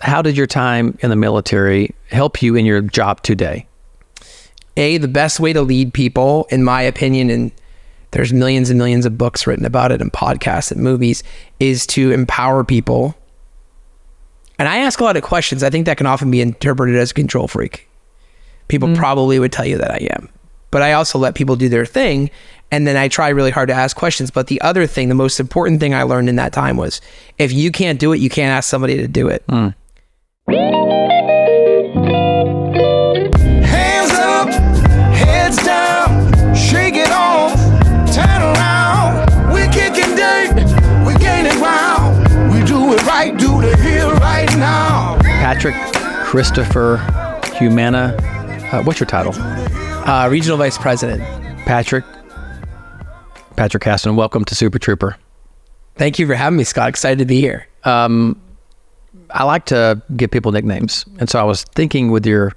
how did your time in the military help you in your job today? The best way to lead people, in my opinion, and there's millions and millions of books written about it and podcasts and movies, is to empower people. And I ask a lot of questions. I think that can often be interpreted as a control freak. People probably would tell you that I am. But I also let people do their thing. And then I try really hard to ask questions. But the other thing, the most important thing I learned in that time was, if you can't do it, you can't ask somebody to do it. Hands up, heads down, shake it off, turn around. We're kicking dirt, we're gaining ground. We do it right, do the here right now. Patrick Christopher Humana, what's your title? Regional Vice President. Patrick Kasten, welcome to Super TRUEper. Thank you for having me, Scott. Excited to be here. I like to give people nicknames. And so I was thinking with your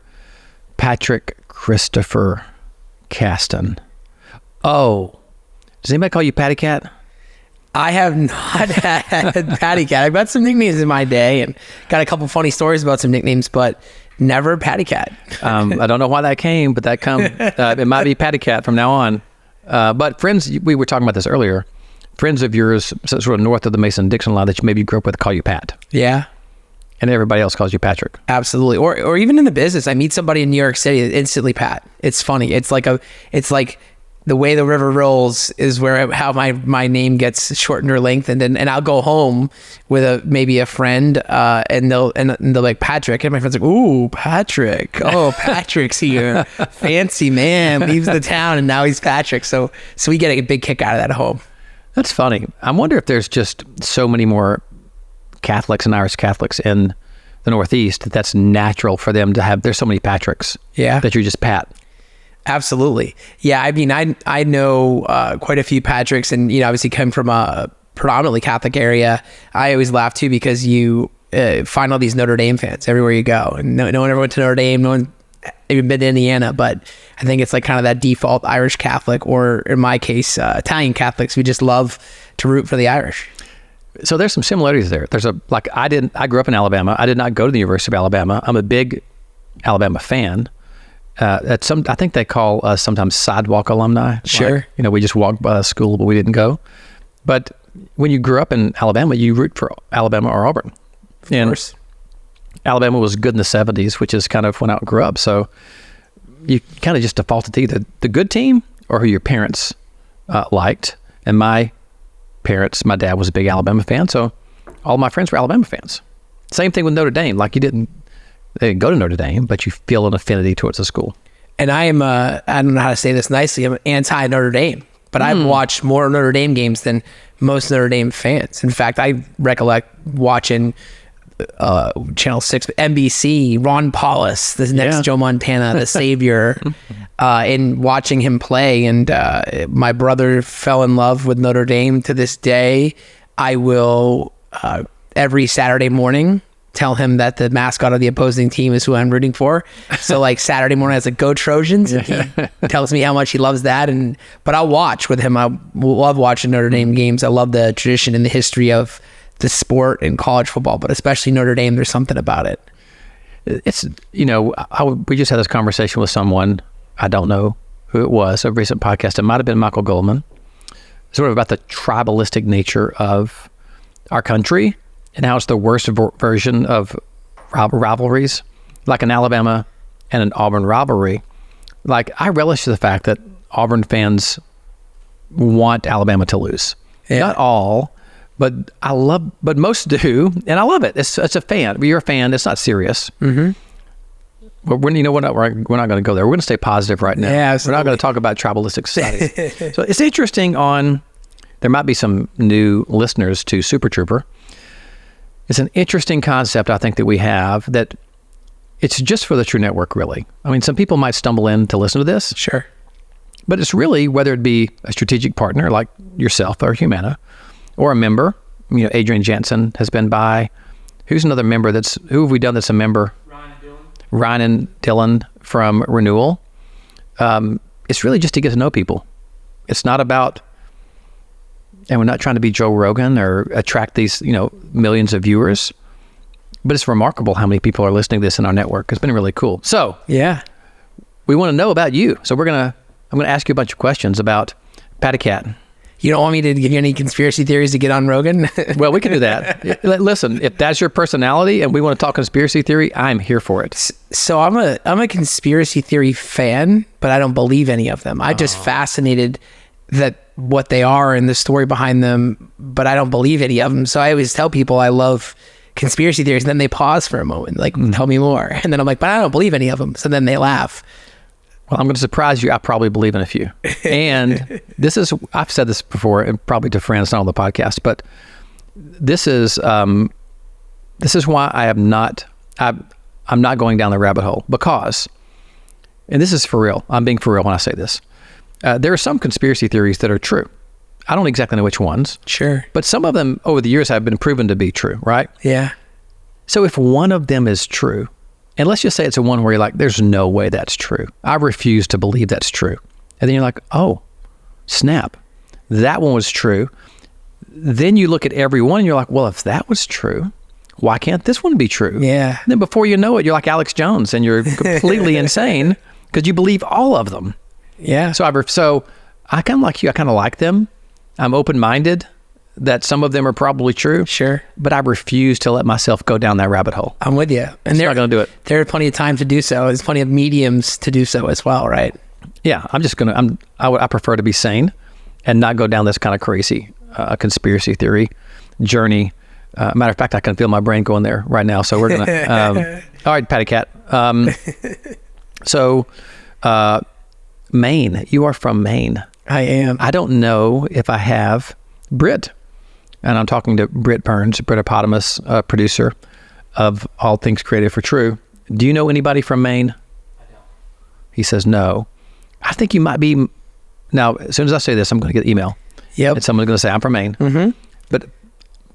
Patrick Christopher Casten. Oh, does anybody call you Patty Cat? I have not had Patty Cat. I've got some nicknames in my day and got a couple funny stories about some nicknames, but never Patty Cat. I don't know why that came, but it might be Patty Cat from now on. But friends, we were talking about this earlier. Friends of yours, sort of north of the Mason-Dixon line that you maybe grew up with, call you Pat. Yeah. And everybody else calls you Patrick. Absolutely. Or even in the business, I meet somebody in New York City, instantly Pat. It's funny. It's like the way the river rolls is how my name gets shortened or lengthened, and I'll go home with maybe a friend, and they'll like, Patrick, and my friend's like, ooh, Patrick, oh, Patrick's here, fancy man, leaves the town, and now he's Patrick. So we get a big kick out of that at home. That's funny. I wonder if there's just so many more Catholics and Irish Catholics in the Northeast that's natural for them to have. There's so many Patricks. Yeah. That you're just Pat. Absolutely. Yeah. I mean, I know quite a few Patricks, and, obviously come from a predominantly Catholic area. I always laugh too, because you find all these Notre Dame fans everywhere you go, and no one ever went to Notre Dame. No one even been to Indiana, but I think it's like kind of that default Irish Catholic, or in my case, Italian Catholics. We just love to root for the Irish. So there's some similarities there. I grew up in Alabama. I did not go to the University of Alabama. I'm a big Alabama fan. I think they call us sometimes sidewalk alumni. Sure. Like, we just walked by the school, but we didn't go. But when you grew up in Alabama, you root for Alabama or Auburn. Of course. Alabama was good in the 70s, which is kind of when I grew up. So you kind of just defaulted to either the good team or who your parents liked. And my dad was a big Alabama fan, so all my friends were Alabama fans. Same thing with Notre Dame. Like, they didn't go to Notre Dame, but you feel an affinity towards the school. And I don't know how to say this nicely, I'm anti Notre Dame, but I've watched more Notre Dame games than most Notre Dame fans. In fact, I recollect watching Channel 6, NBC, Ron Paulus, the next Joe Montana, the savior, and watching him play. And my brother fell in love with Notre Dame. To this day, I will, every Saturday morning, tell him that the mascot of the opposing team is who I'm rooting for. So like Saturday morning, I was like, go Trojans. And he tells me how much he loves that. But I'll watch with him. I love watching Notre Dame games. I love the tradition and the history of the sport in college football, but especially Notre Dame. There's something about it. It's, we just had this conversation with someone, I don't know who it was, a recent podcast. It might have been Michael Goldman, sort of about the tribalistic nature of our country and how it's the worst version of rivalries, like an Alabama and an Auburn rivalry. Like, I relish the fact that Auburn fans want Alabama to lose. Yeah. Not all, but most do, and I love it. It's a fan. You're a fan. It's not serious. Mm-hmm. But we're not going to go there. We're going to stay positive right now. Yeah, absolutely. We're not going to talk about tribalistic societies. So it's interesting. There might be some new listeners to Super TRUEper. It's an interesting concept, I think, that we have, that it's just for the True Network, really. I mean, some people might stumble in to listen to this. Sure. But it's really, whether it be a strategic partner like yourself or Humana, or a member. Adrian Jansen has been by. Who's another member who have we done that's a member? Ryan and Dylan from Renewal. It's really just to get to know people. It's not about, and we're not trying to be Joe Rogan or attract these, millions of viewers. But it's remarkable how many people are listening to this in our network. It's been really cool. So Yeah. we want to know about you. So I'm going to ask you a bunch of questions about Patty Cat. You don't want me to give you any conspiracy theories to get on Rogan? Well, we can do that. Listen, if that's your personality and we want to talk conspiracy theory, I'm here for it. So I'm a conspiracy theory fan, but I don't believe any of them. I'm just fascinated that what they are and the story behind them, but I don't believe any of them. So I always tell people I love conspiracy theories, and then they pause for a moment, like, tell me more. And then I'm like, but I don't believe any of them. So then they laugh. Well, I'm going to surprise you. I probably believe in a few. And I've said this before, and probably to friends, not on the podcast, but this is why I'm not going down the rabbit hole, because, and this is for real, I'm being for real when I say this, there are some conspiracy theories that are true. I don't exactly know which ones. Sure. But some of them over the years have been proven to be true, right? Yeah. So if one of them is true, and let's just say it's a one where you're like, there's no way that's true. I refuse to believe that's true. And then you're like, oh, snap. That one was true. Then you look at every one and you're like, well, if that was true, why can't this one be true? Yeah. And then before you know it, you're like Alex Jones and you're completely insane because you believe all of them. Yeah. So I kind of like you. I kind of like them. I'm open-minded that some of them are probably true. Sure. But I refuse to let myself go down that rabbit hole. I'm with you. And they're not going to do it. There are plenty of time to do so. There's plenty of mediums to do so as well, right? Yeah. I prefer to be sane and not go down this kind of crazy conspiracy theory journey. Matter of fact, I can feel my brain going there right now. So we're going to, all right, Patty Cat. Maine, you are from Maine. I am. I don't know if I have Britt. And I'm talking to Britt Burns, Britopotamus, producer of All Things Creative for True. Do you know anybody from Maine? I don't. He says no. I think you might be. Now, as soon as I say this, I'm going to get an email. Yep. And someone's going to say, I'm from Maine. Mm-hmm. But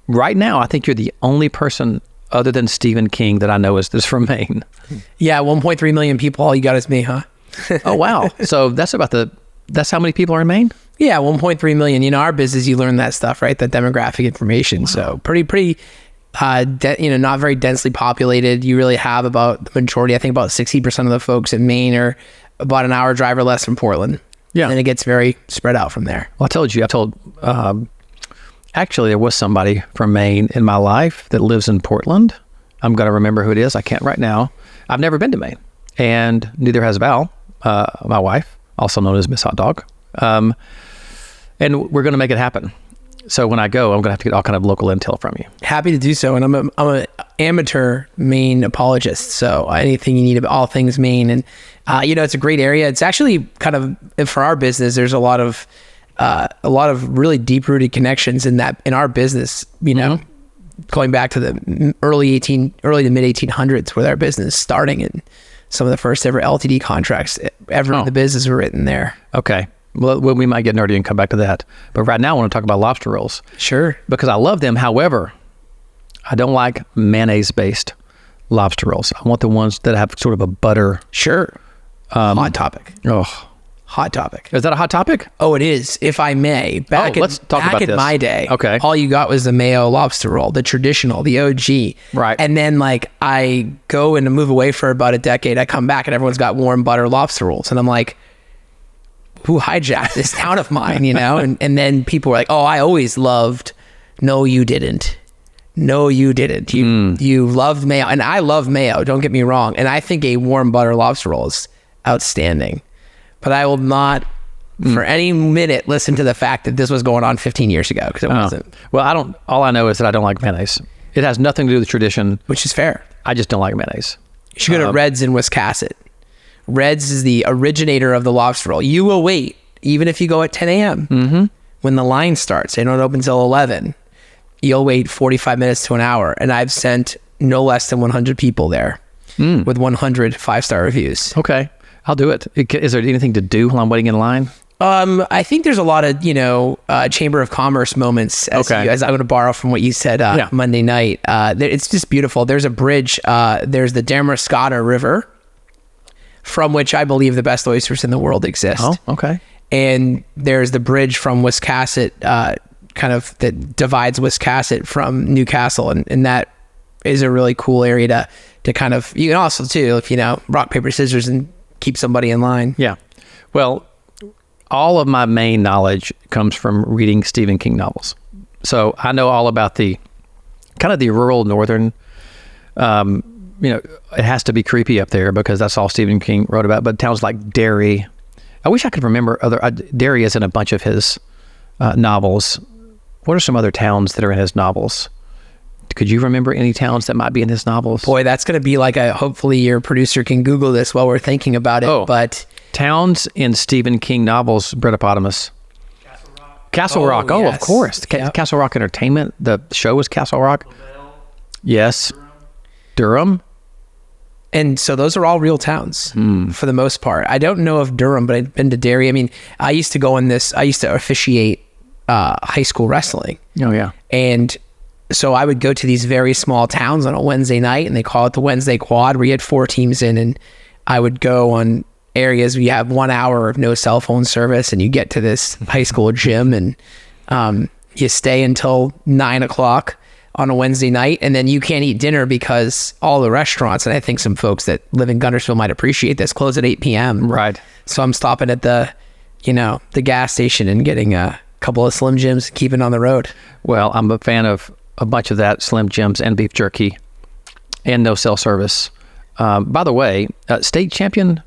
right now, I think you're the only person other than Stephen King that I know is from Maine. Yeah, 1.3 million people. All you got is me, huh? Oh, wow. So that's how many people are in Maine? Yeah, 1.3 million. You know, our business, you learn that stuff, right? That demographic information. Wow. So pretty, not very densely populated. You really have about the majority, I think about 60% of the folks in Maine are about an hour drive or less from Portland. Yeah. And it gets very spread out from there. Well, actually, there was somebody from Maine in my life that lives in Portland. I'm going to remember who it is. I can't right now. I've never been to Maine, and neither has Val, my wife, also known as Miss Hot Dog. And we're going to make it happen. So when I go, I'm going to have to get all kind of local intel from you. Happy to do so. And I'm an amateur Maine apologist. So anything you need about all things Maine. And, it's a great area. It's actually kind of, for our business, there's a lot of really deep rooted connections in our business, going back to the early to mid 1800s with our business starting, and some of the first ever LTD contracts ever in the business were written there. Okay. Well, we might get nerdy and come back to that. But right now, I want to talk about lobster rolls. Sure. Because I love them. However, I don't like mayonnaise-based lobster rolls. I want the ones that have sort of a butter. Sure. Hot topic. Oh, hot topic. Is that a hot topic? Oh, it is. If I may. Let's talk about this. Back in my day, okay, all you got was the mayo lobster roll, the traditional, the OG. Right. And then I go and move away for about a decade. I come back and everyone's got warm butter lobster rolls. And I'm like, who hijacked this town of mine, and then people were like, oh, I always loved. No, you didn't. You loved mayo, and I love mayo, don't get me wrong, and I think a warm butter lobster roll is outstanding, but I will not for any minute listen to the fact that this was going on 15 years ago, because it wasn't. Well, all I know is that I don't like mayonnaise. It has nothing to do with tradition, which is fair. I just don't like mayonnaise. You should go to Red's in Wiscasset. Red's is the originator of the lobster roll. You will wait, even if you go at 10 a.m. When the line starts. They don't open till 11. You'll wait 45 minutes to an hour. And I've sent no less than 100 people there with 100 5-star reviews. Okay, I'll do it. Is there anything to do while I'm waiting in line? I think there's a lot of, Chamber of Commerce moments, as I'm going to borrow from what you said Monday night. It's just beautiful. There's a bridge. There's the Damariscotta River, from which I believe the best oysters in the world exist. Oh, okay. And there's the bridge from Wiscasset, that divides Wiscasset from Newcastle, and that is a really cool area to kind of, you can also too, if rock, paper, scissors and keep somebody in line. Yeah. Well, all of my main knowledge comes from reading Stephen King novels. So I know all about the kind of the rural northern, it has to be creepy up there because that's all Stephen King wrote about, but towns like Derry. I wish I could remember Derry is in a bunch of his novels. What are some other towns that are in his novels? Could you remember any towns that might be in his novels? Boy, that's going to be like hopefully your producer can Google this while we're thinking about it. But towns in Stephen King novels, Bretopotamus. Castle Rock. Oh, yes. Of course. Yep. Castle Rock Entertainment. The show was Castle Rock. Lavelle, yes. Durham. And so those are all real towns for the most part. I don't know of Durham, but I've been to Derry. I mean, I used to officiate high school wrestling. Oh, yeah. And so I would go to these very small towns on a Wednesday night, and they call it the Wednesday Quad, where you had 4 teams in, and I would go on areas where you have 1 hour of no cell phone service, and you get to this high school gym, and you stay until 9 o'clock on a Wednesday night, and then you can't eat dinner because all the restaurants, and I think some folks that live in Guntersville might appreciate this, close at 8 p.m. Right. So I'm stopping at the gas station and getting a couple of Slim Jims, keeping on the road. Well, I'm a fan of a bunch of that, Slim Jims and beef jerky and no cell service. By the way, state champion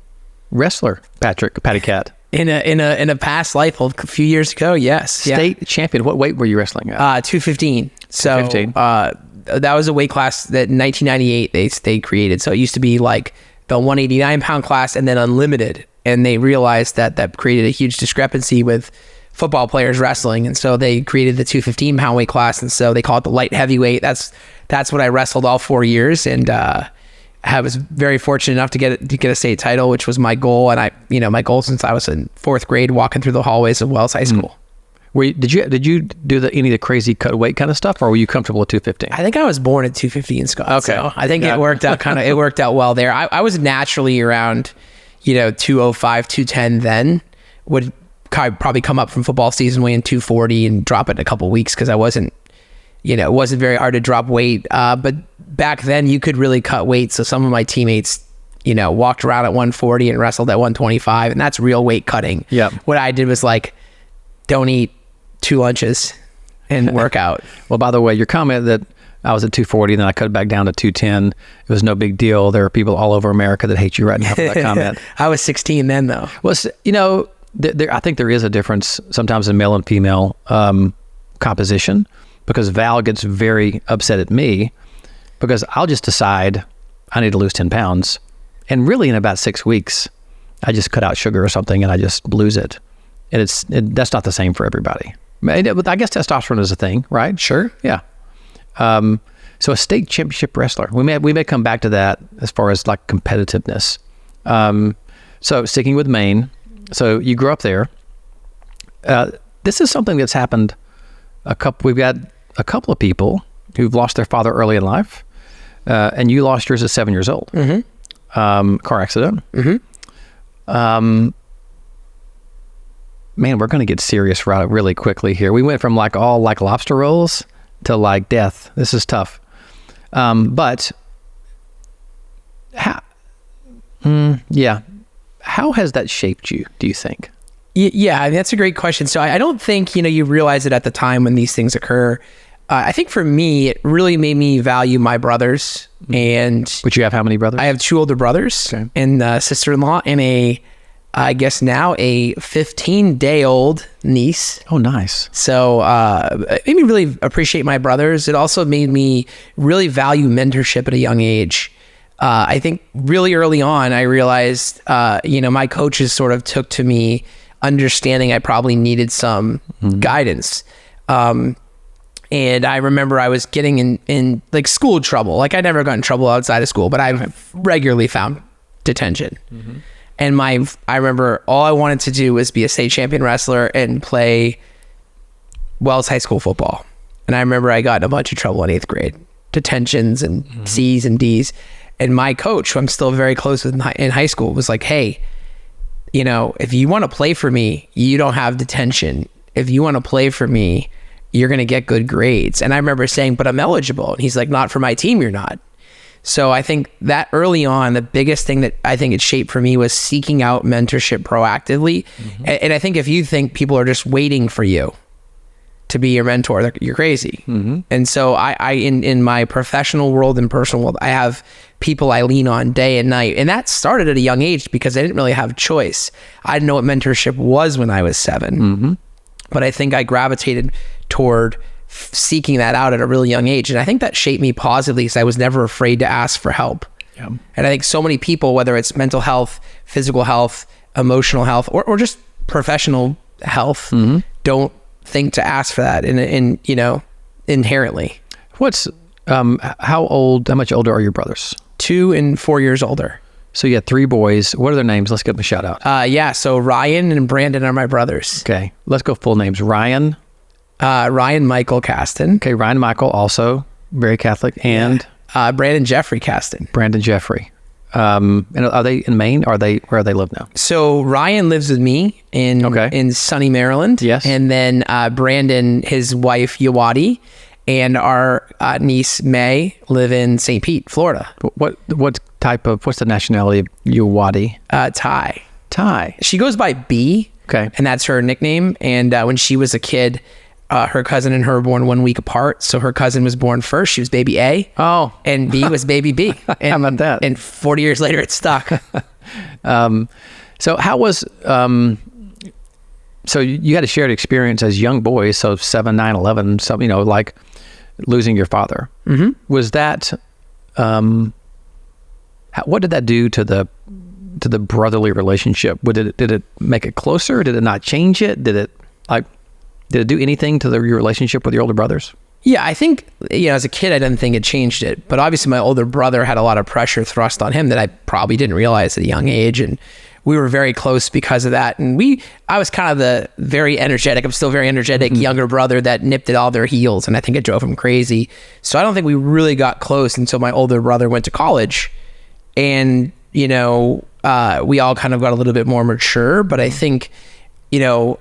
wrestler Patty Cat. In a past life a few years ago, yes. State champion. What weight were you wrestling at? 215. So 215. That was a weight class that in 1998 they created. So it used to be like the 189 pound class and then unlimited. And they realized that created a huge discrepancy with football players wrestling, and so they created the 215 pound weight class, and so they call it the light heavyweight. That's what I wrestled all 4 years, and I was very fortunate enough to get a state title, which was my goal. And my goal since I was in 4th grade, walking through the hallways of Wells High School. Did you do any of the crazy cut weight kind of stuff, or were you comfortable with 215? I think I was born at 215, Scott. Okay, so I think it worked out it worked out well there. I was naturally around 205, 210 then. Would probably come up from football season weighing 240 and drop it in a couple of weeks because I wasn't, it wasn't very hard to drop weight. But back then you could really cut weight. So some of my teammates, walked around at 140 and wrestled at 125, and that's real weight cutting. Yeah. What I did was don't eat 2 lunches and work out. Well, by the way, your comment that I was at 240 and then I cut it back down to 210, it was no big deal. There are people all over America that hate you right now for that comment. I was 16 then though. Well, I think there is a difference sometimes in male and female composition, because Val gets very upset at me because I'll just decide I need to lose 10 pounds. And really in about 6 weeks, I just cut out sugar or something and I just lose it. And that's not the same for everybody. I guess testosterone is a thing, right? Sure. Yeah. So a state championship wrestler, we may come back to that as far as competitiveness. So sticking with Maine, so you grew up there. This is something that's happened. We've got a couple of people who've lost their father early in life, and you lost yours at 7 years old. Mm-hmm. Car accident. Mm-hmm. Man, we're going to get serious really quickly here. We went from all lobster rolls to death. This is tough. But how? How has that shaped you, do you think? Yeah, that's a great question. So I don't think, you realize it at the time when these things occur. I think for me, it really made me value my brothers. But you have how many brothers? I have 2 older brothers and a sister-in-law and I guess now a 15-day-old niece. Oh, nice. So it made me really appreciate my brothers. It also made me really value mentorship at a young age. I think really early on, I realized, my coaches sort of took to me understanding I probably needed some guidance. And I remember I was getting in school trouble. I never got in trouble outside of school, but I regularly found detention. Mm-hmm. And I remember all I wanted to do was be a state champion wrestler and play Wells High School football. And I remember I got in a bunch of trouble in 8th grade, detentions and C's and D's. And my coach, who I'm still very close with in high school, was like, hey, if you want to play for me, you don't have detention. If you want to play for me, you're going to get good grades. And I remember saying, but I'm eligible. And he's like, not for my team, you're not. So I think that early on, the biggest thing that I think it shaped for me was seeking out mentorship proactively. And I think if you think people are just waiting for you to be your mentor, you're crazy. And so I in my professional world and personal world, I have people I lean on day and night. And that started at a young age because I didn't really have a choice. I didn't know what mentorship was when I was 7. But I think I gravitated toward seeking that out at a really young age. And I think that shaped me positively because I was never afraid to ask for help. And I think so many people, whether it's mental health, physical health, emotional health, or just professional health, don't think to ask for that in you know, inherently. What's how much older are your brothers? 2 and 4 years older. So you had 3 boys. What are their names? Let's give them a shout out. Yeah, so Ryan and Brandon are my brothers. Okay, let's go full names. Ryan Michael Casten. Okay, Ryan Michael, also very Catholic, and Brandon Jeffrey Casten. Brandon Jeffrey. And are they in Maine? Where do they live now? So Ryan lives with me in sunny Maryland. Yes. And then Brandon, his wife Yawadi, and our niece May live in St. Pete, Florida. What's the nationality of Yawadi? Thai. Thai. She goes by B. Okay. And that's her nickname. And when she was a kid, her cousin and her were born 1 week apart. So her cousin was born first. She was baby A. Oh. And B was baby B. And, how about that? And 40 years later, it stuck. So how was... so you had a shared experience as young boys, so 7, 9, 11, so, you know, like losing your father. Was that... what did that do to the brotherly relationship? Did it make it closer? Did it not change it? Did it do anything to your relationship with your older brothers? Yeah, I think, you know, as a kid, I didn't think it changed it. But obviously my older brother had a lot of pressure thrust on him that I probably didn't realize at a young age. And we were very close because of that. And I was kind of the very energetic, I'm still very energetic younger brother that nipped at all their heels. And I think it drove him crazy. So I don't think we really got close until my older brother went to college. And, you know, we all kind of got a little bit more mature. But I think, you know,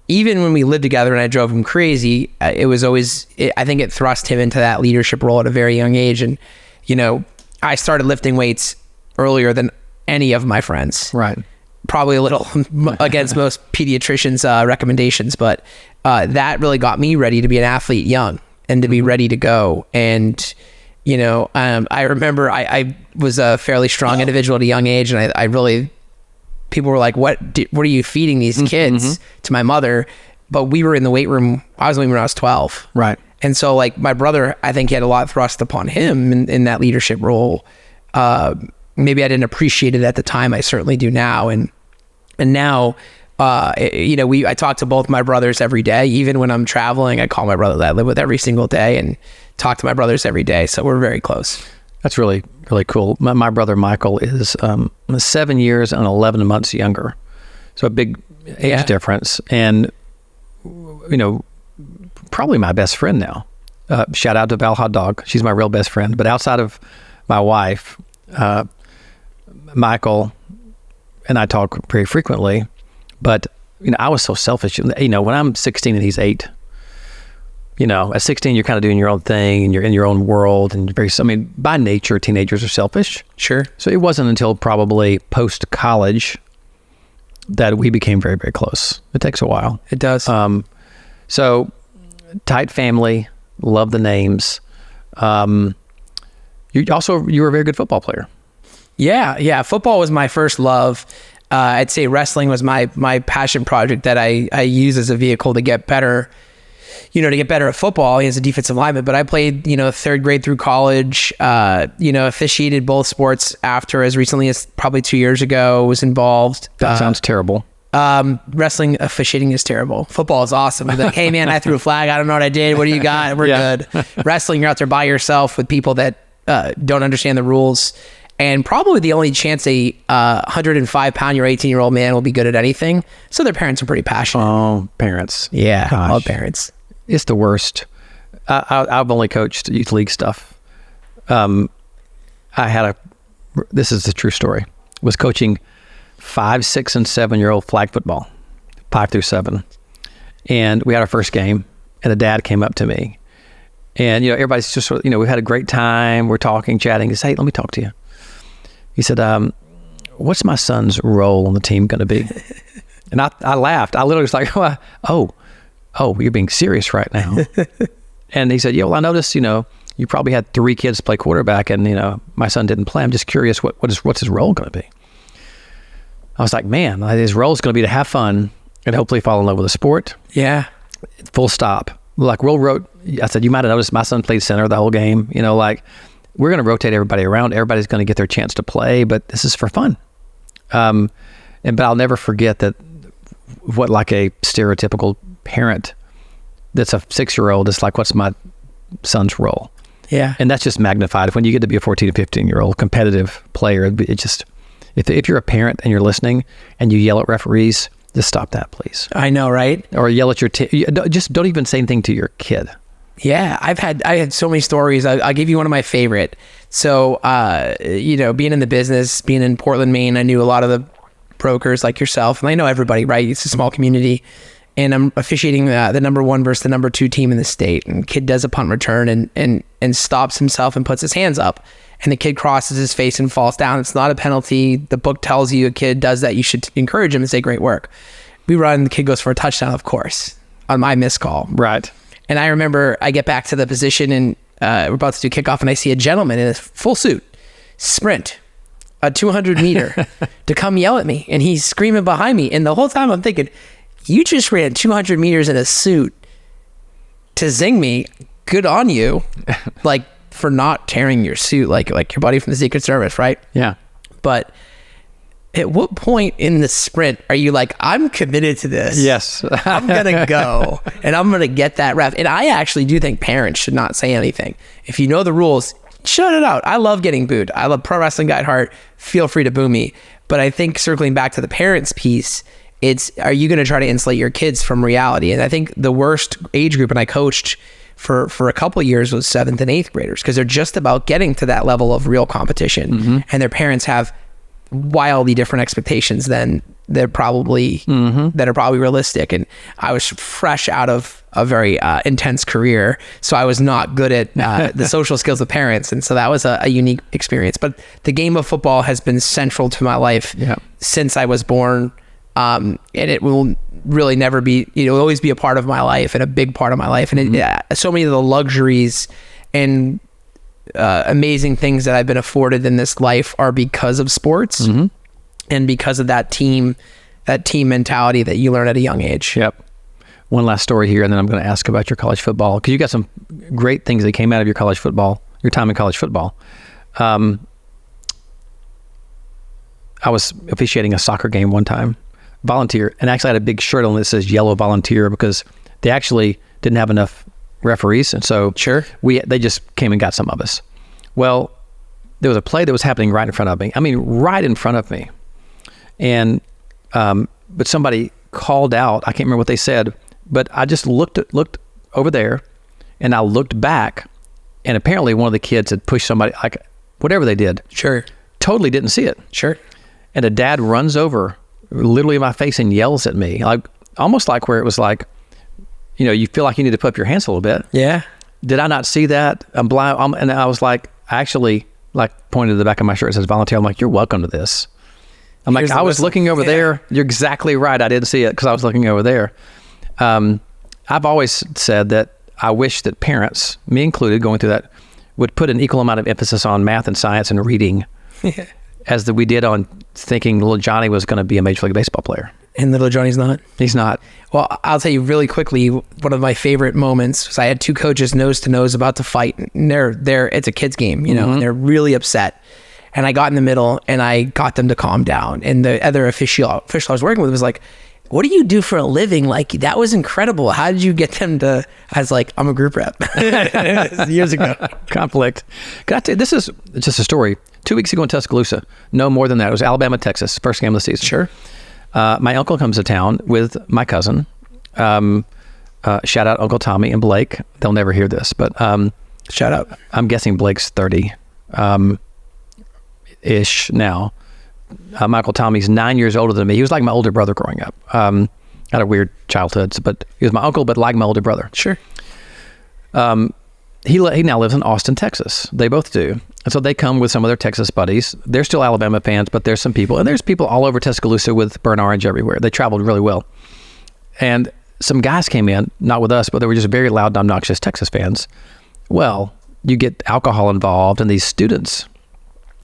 even when we lived together and I drove him crazy, it was always, I think it thrust him into that leadership role at a very young age. And, you know, I started lifting weights earlier than any of my friends. Right. Probably a little against most pediatricians' recommendations, but that really got me ready to be an athlete young and to be ready to go. And, you know, I remember I was a fairly strong individual at a young age, and I really... people were like, what are you feeding these kids to my mother? But we were in the weight room. I was in the weight room when I was 12. Right. And so like my brother, I think he had a lot thrust upon him in that leadership role. Maybe I didn't appreciate it at the time. I certainly do now. And now, you know, I talk to both my brothers every day. Even when I'm traveling, I call my brother that I live with every single day and talk to my brothers every day. So we're very close. That's really, really cool. My brother Michael is 7 years and 11 months younger. So a big age difference. And, you know, probably my best friend now. Shout out to Val Hot Dog. She's my real best friend. But outside of my wife, Michael and I talk very frequently. But, you know, I was so selfish. You know, when I'm 16 and he's 8, you know, at 16, you're kind of doing your own thing and you're in your own world. And by nature, teenagers are selfish. Sure. So it wasn't until probably post-college that we became very, very close. It takes a while. It does. So tight family, love the names. You were a very good football player. Yeah. Football was my first love. I'd say wrestling was my passion project that I use as a vehicle to get better. You know, to get better at football as a defensive lineman. But I played, you know, third grade through college, you know, officiated both sports after as recently as probably 2 years ago, was involved. That sounds terrible. Wrestling officiating is terrible. Football is awesome. You're like, hey man, I threw a flag. I don't know what I did. What do you got? We're good. Wrestling, you're out there by yourself with people that don't understand the rules. And probably the only chance a 105-pound, your 18-year-old man will be good at anything. So their parents are pretty passionate. Oh, parents. Yeah, all parents. It's the worst. I've only coached youth league stuff. This is the true story, was coaching 5, 6, and 7-year-old flag football, 5 through 7. And we had our first game. and a dad came up to me, and everybody's just sort of, we had a great time. We're talking, chatting. He said, "Hey, let me talk to you." He said, "What's my son's role on the team going to be?" And I laughed. I literally was like, "Oh, you're being serious right now." And he said, "Yeah, well, I noticed, you probably had 3 kids play quarterback, and my son didn't play. I'm just curious, what's his role going to be?" I was like, "Man, his role is going to be to have fun and hopefully fall in love with the sport." Yeah. Full stop. Like I said, you might have noticed my son played center the whole game. We're going to rotate everybody around. Everybody's going to get their chance to play, but this is for fun. But I'll never forget that what like a stereotypical parent that's a 6-year-old is like, what's my son's role? Yeah. And that's just magnified. When you get to be a 14 or 15-year-old competitive player, it just, if you're a parent and you're listening and you yell at referees, just stop that, please. I know, right? Or yell at your just don't even say anything to your kid. Yeah, I had so many stories. I'll give you one of my favorite. So, being in the business, being in Portland, Maine, I knew a lot of the brokers like yourself, and I know everybody, right? It's a small community, and I'm officiating the number 1 versus the number 2 team in the state. And kid does a punt return and stops himself and puts his hands up, and the kid crosses his face and falls down. It's not a penalty. The book tells you a kid does that, you should encourage him and say, "Great work." We run, the kid goes for a touchdown, of course, on my missed call. Right. And I remember I get back to the position, and we're about to do kickoff, and I see a gentleman in a full suit sprint a 200 meter to come yell at me, and he's screaming behind me. And the whole time I'm thinking, you just ran 200 meters in a suit to zing me. Good on you. Like, for not tearing your suit like your buddy from the Secret Service, right? Yeah. But at what point in the sprint are you like, I'm committed to this? Yes. I'm going to go and I'm going to get that ref. And I actually do think parents should not say anything. If you know the rules, shut it out. I love getting booed. I love Pro Wrestling Guy at heart. Feel free to boo me. But I think circling back to the parents piece, are you going to try to insulate your kids from reality? And I think the worst age group, and I coached for a couple of years, was 7th and 8th graders, because they're just about getting to that level of real competition. And their parents have wildly different expectations than that are probably realistic. And I was fresh out of a very intense career, so I was not good at the social skills of parents, and so that was a unique experience. But the game of football has been central to my life since I was born, and it will really never be, it'll always be a part of my life and a big part of my life. And so many of the luxuries and amazing things that I've been afforded in this life are because of sports and because of that team mentality that you learn at a young age. Yep. One last story here, and then I'm going to ask about your college football, because you got some great things that came out of your college football, your time in college football. I was officiating a soccer game one time, volunteer, and actually had a big shirt on that says yellow volunteer, because they actually didn't have enough referees, and so they just came and got some of us. Well, there was a play that was happening right in front of me. I mean, right in front of me. And but somebody called out, I can't remember what they said, but I just looked over there, and I looked back, and apparently one of the kids had pushed somebody, like whatever they did. Totally didn't see it. And a dad runs over literally in my face and yells at me, like almost like where it was like, you feel like you need to put up your hands a little bit. Yeah. Did I not see that? I'm blind. And I was like, I actually pointed to the back of my shirt. It says volunteer. I'm like, you're welcome to this. I'm like, I was looking over there. You're exactly right. I didn't see it because I was looking over there. I've always said that I wish that parents, me included, going through that, would put an equal amount of emphasis on math and science and reading as we did on thinking little Johnny was going to be a Major League Baseball player. And little Johnny's not? He's not. Well, I'll tell you really quickly, one of my favorite moments was I had 2 coaches nose to nose about to fight. And it's a kid's game, and they're really upset. And I got in the middle and I got them to calm down. And the other official I was working with was like, what do you do for a living? Like, that was incredible. How did you get them to, I was like, I'm a group rep. Years ago. Conflict. Can I tell you, this is just a story. 2 weeks ago in Tuscaloosa, no more than that. It was Alabama, Texas, first game of the season. Sure. My uncle comes to town with my cousin. Shout out Uncle Tommy and Blake. They'll never hear this, but shout out. I'm guessing Blake's 30 ish now. My Uncle Tommy's 9 years older than me. He was like my older brother growing up. Had a weird childhood, but he was my uncle, but like my older brother. Sure. He now lives in Austin, Texas. They both do. And so they come with some of their Texas buddies. They're still Alabama fans, but there's some people, and there's people all over Tuscaloosa with burnt orange everywhere. They traveled really well. And some guys came in, not with us, but they were just very loud and obnoxious Texas fans. Well, you get alcohol involved, and these students,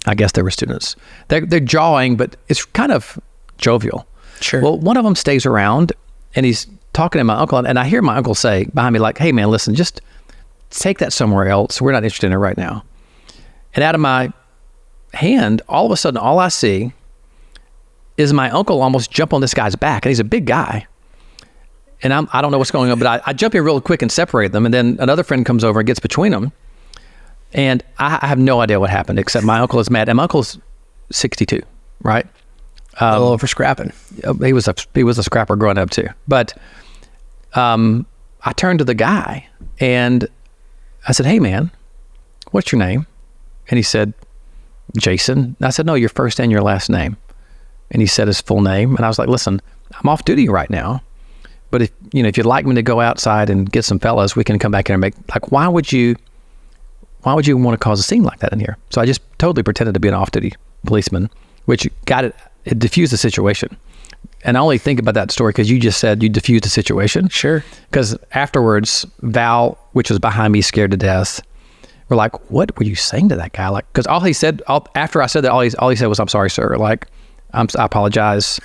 I guess they were students, they're jawing, but it's kind of jovial. Sure. Well, one of them stays around, and he's talking to my uncle, and I hear my uncle say behind me, like, hey, man, listen, just take that somewhere else. We're not interested in it right now. And out of my hand, all of a sudden, all I see is my uncle almost jump on this guy's back, and he's a big guy. And I don't know what's going on, but I jump in real quick and separate them, and then another friend comes over and gets between them. And I have no idea what happened, except my uncle is mad. And my uncle's 62, right? A little over scrapping. He was a scrapper growing up too. But I turned to the guy and I said, hey man, what's your name? And he said, Jason. And I said, no, your first and your last name. And he said his full name. And I was like, listen, I'm off duty right now. But if you'd like me to go outside and get some fellas, we can come back in and why would you want to cause a scene like that in here? So I just totally pretended to be an off-duty policeman, which it diffused the situation. And I only think about that story because you just said you diffused the situation. Sure. Because afterwards, Val, which was behind me, scared to death, were like, what were you saying to that guy? Like, because all he said, after I said that, all he said was, I'm sorry, sir. Like, I apologize.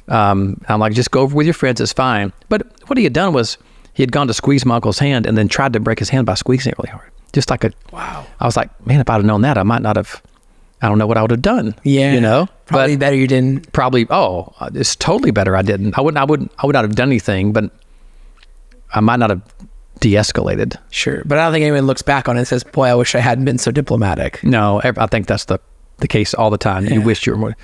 I'm like, just go over with your friends. It's fine. But what he had done was he had gone to squeeze my uncle's hand and then tried to break his hand by squeezing it really hard. Just like wow. I was like, man, if I'd have known that, I might not have, I don't know what I would have done. Yeah. Probably better you didn't. Probably, it's totally better I didn't. I would not have done anything, but I might not have de-escalated. Sure. But I don't think anyone looks back on it and says, boy, I wish I hadn't been so diplomatic. No, I think that's the case all the time. Yeah. You wish you were more.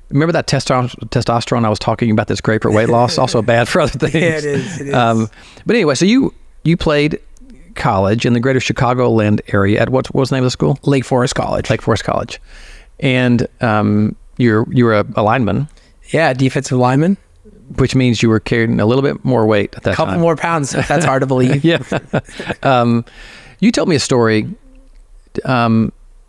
Remember that testosterone I was talking about that's great for weight loss? Also bad for other things. Yeah, it is. But anyway, so you played college in the greater Chicagoland area at what was the name of the school? Lake Forest College. Lake Forest College. And you were a lineman. Yeah, defensive lineman. Which means you were carrying a little bit more weight at that time. A couple more pounds, if that's hard to believe. Yeah. You told me a story.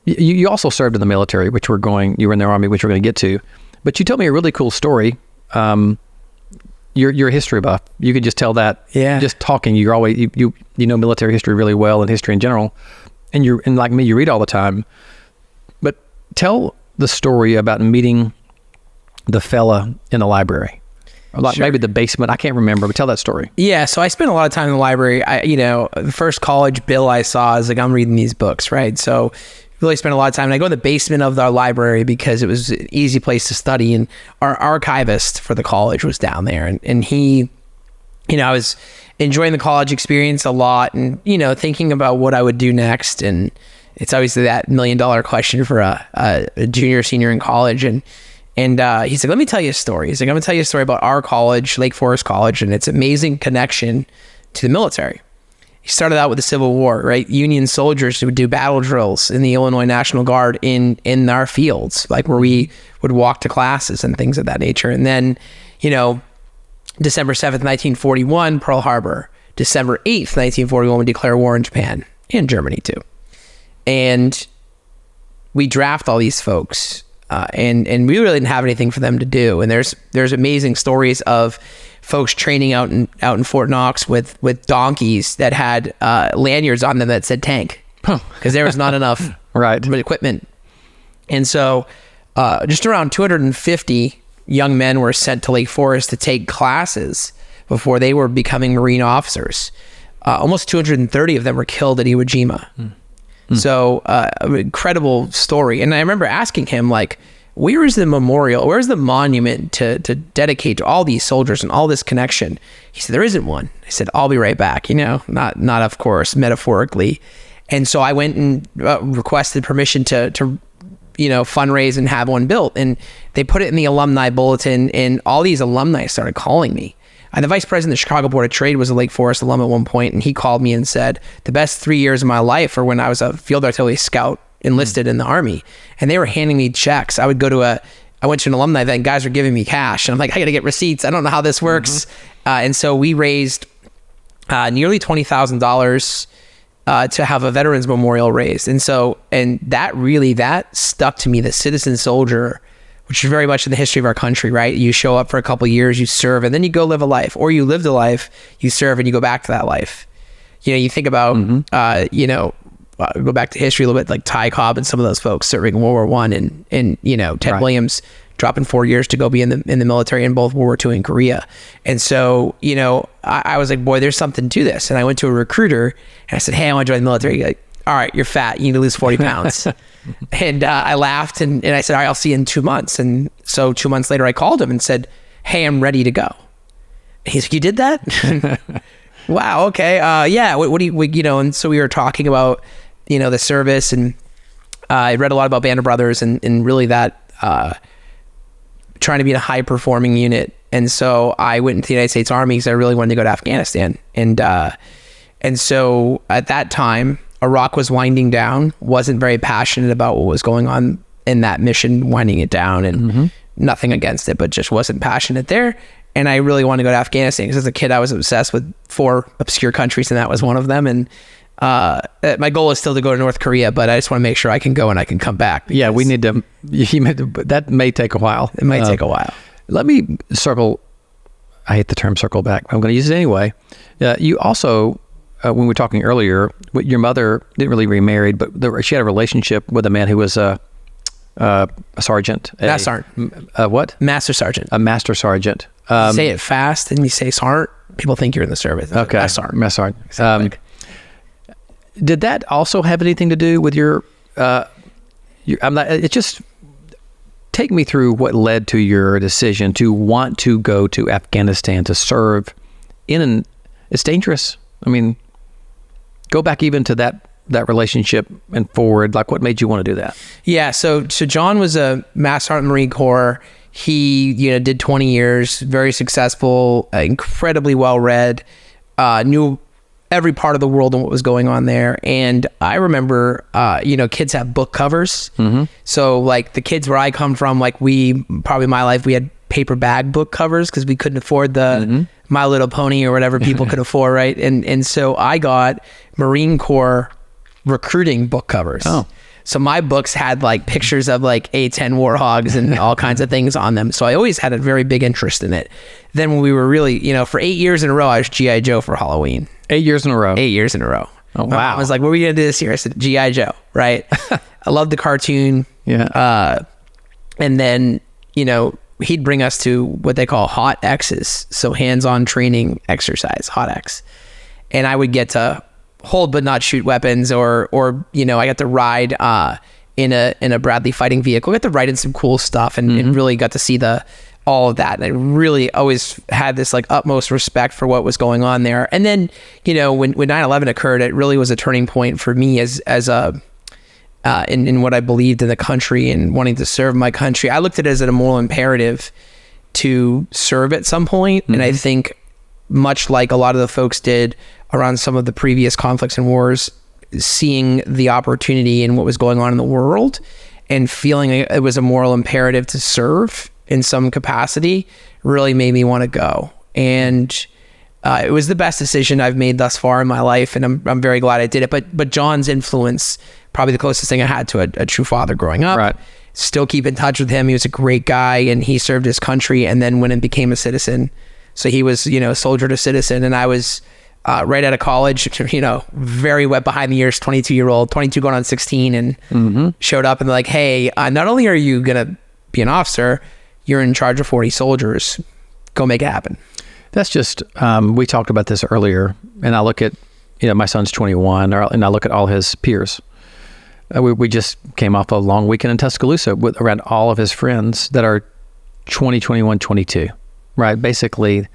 You also served in the military, you were in the Army, which we're going to get to. But you told me a really cool story. You're a history buff. You could just tell that. Yeah. Just talking, you're always you know military history really well and history in general, and like me, you read all the time. But tell the story about meeting the fella in the library, or like maybe the basement. I can't remember, but tell that story. Yeah. So I spent a lot of time in the library. The first college bill I saw is like, I'm reading these books, right? So really spent a lot of time. And I go in the basement of our library because it was an easy place to study. And our archivist for the college was down there. And he, I was enjoying the college experience a lot and, thinking about what I would do next. And it's obviously that $1 million question for a junior, senior in college. And he's like, let me tell you a story. He's like, I'm going to tell you a story about our college, Lake Forest College, and its amazing connection to the military. He started out with the Civil War, right? Union soldiers would do battle drills in the Illinois National Guard in our fields, like where we would walk to classes and things of that nature. And then, December 7th, 1941, Pearl Harbor. December 8th, 1941, we declare war in Japan and Germany too. And we draft all these folks, and we really didn't have anything for them to do. And there's amazing stories of folks training out in Fort Knox with donkeys that had lanyards on them that said tank, because there was not enough equipment. And so just around 250 young men were sent to Lake Forest to take classes before they were becoming Marine officers. Almost 230 of them were killed at Iwo Jima. So an incredible story. And I remember asking him, like, where is the memorial? Where's the monument to dedicate to all these soldiers and all this connection? He said, there isn't one. I said, I'll be right back. Not of course, metaphorically. And so I went and requested permission to fundraise and have one built. And they put it in the alumni bulletin, and all these alumni started calling me. The vice president of the Chicago Board of Trade was a Lake Forest alum at one point, and he called me and said, the best 3 years of my life are when I was a field artillery scout enlisted in the Army, and they were handing me checks. I went to an alumni event, guys were giving me cash, and I'm like, I gotta get receipts. I don't know how this works. And so we raised nearly $20,000 to have a veterans memorial raised. And that stuck to me, the citizen soldier, which is very much in the history of our country, right? You show up for a couple of years, you serve, and then you go live a life, or you lived a life, you serve, and you go back to that life. You think about, go back to history a little bit, like Ty Cobb and some of those folks serving in World War I, and Ted Williams dropping 4 years to go be in the military in both World War II and Korea. And so, I was like, boy, there's something to this. And I went to a recruiter and I said, hey, I want to join the military. He's like, all right, you're fat. You need to lose 40 pounds. And I laughed and I said, all right, I'll see you in 2 months. And so 2 months later, I called him and said, hey, I'm ready to go. And he's like, you did that? Wow. Okay. Yeah. What do you, and so we were talking about, the service, and I read a lot about Band of Brothers and really that, trying to be in a high performing unit. And so I went into the United States Army because I really wanted to go to Afghanistan. And so at that time, Iraq was winding down, wasn't very passionate about what was going on in that mission, winding it down, and nothing against it, but just wasn't passionate there. And I really wanted to go to Afghanistan because as a kid, I was obsessed with 4 obscure countries, and that was one of them. And my goal is still to go to North Korea, but I just want to make sure I can go and I can come back. Yeah, we need to, that may take a while. It might take a while. Let me circle, I hate the term circle back, but I'm going to use it anyway. You also, when we were talking earlier, your mother didn't really remarried, but she had a relationship with a man who was a sergeant. Master Sergeant. What? Master Sergeant. A Master Sergeant. Say it fast and you say Sergeant, people think you're in the service. Okay. Master Sergeant. Did that also have anything to do with your it just, take me through what led to your decision to want to go to Afghanistan to serve it's dangerous. I mean, go back even to that relationship and forward, like what made you want to do that? Yeah. So John was a Master Sergeant in the Marine Corps. He, did 20 years, very successful, incredibly well-read, knew every part of the world and what was going on there. And I remember, kids have book covers. Mm-hmm. So like the kids where I come from, like probably my life, we had paper bag book covers because we couldn't afford the My Little Pony or whatever people could afford, right? And so I got Marine Corps recruiting book covers. Oh. So my books had like pictures of like A-10 warhogs and all kinds of things on them. So I always had a very big interest in it. Then when we were really, for 8 years in a row, I was G.I. Joe for Halloween. 8 years in a row? 8 years in a row. Oh, wow. I was like, what are we going to do this year? I said, G.I. Joe, right? I loved the cartoon. Yeah. And then, he'd bring us to what they call hot X's. So hands-on training exercise, hot X. And I would get to hold but not shoot weapons, or I got to ride in a Bradley fighting vehicle. I got to ride in some cool stuff and really got to see all of that. And I really always had this like utmost respect for what was going on there. And then, when 9/11 occurred, it really was a turning point for me as in what I believed in the country and wanting to serve my country. I looked at it as a moral imperative to serve at some point. And I think much like a lot of the folks did around some of the previous conflicts and wars, seeing the opportunity in what was going on in the world and feeling it was a moral imperative to serve in some capacity really made me want to go. And it was the best decision I've made thus far in my life, and I'm very glad I did it. But John's influence, probably the closest thing I had to a true father growing up. Right. Still keep in touch with him. He was a great guy, and he served his country, and then went and became a citizen. So he was, soldier to citizen, and I was right out of college, very wet behind the ears, 22 going on 16, and showed up and they're like, hey, not only are you going to be an officer, you're in charge of 40 soldiers. Go make it happen. That's just, we talked about this earlier, and I look at, my son's 21, and I look at all his peers. We just came off a long weekend in Tuscaloosa with around all of his friends that are 20, 21, 22, right? Basically,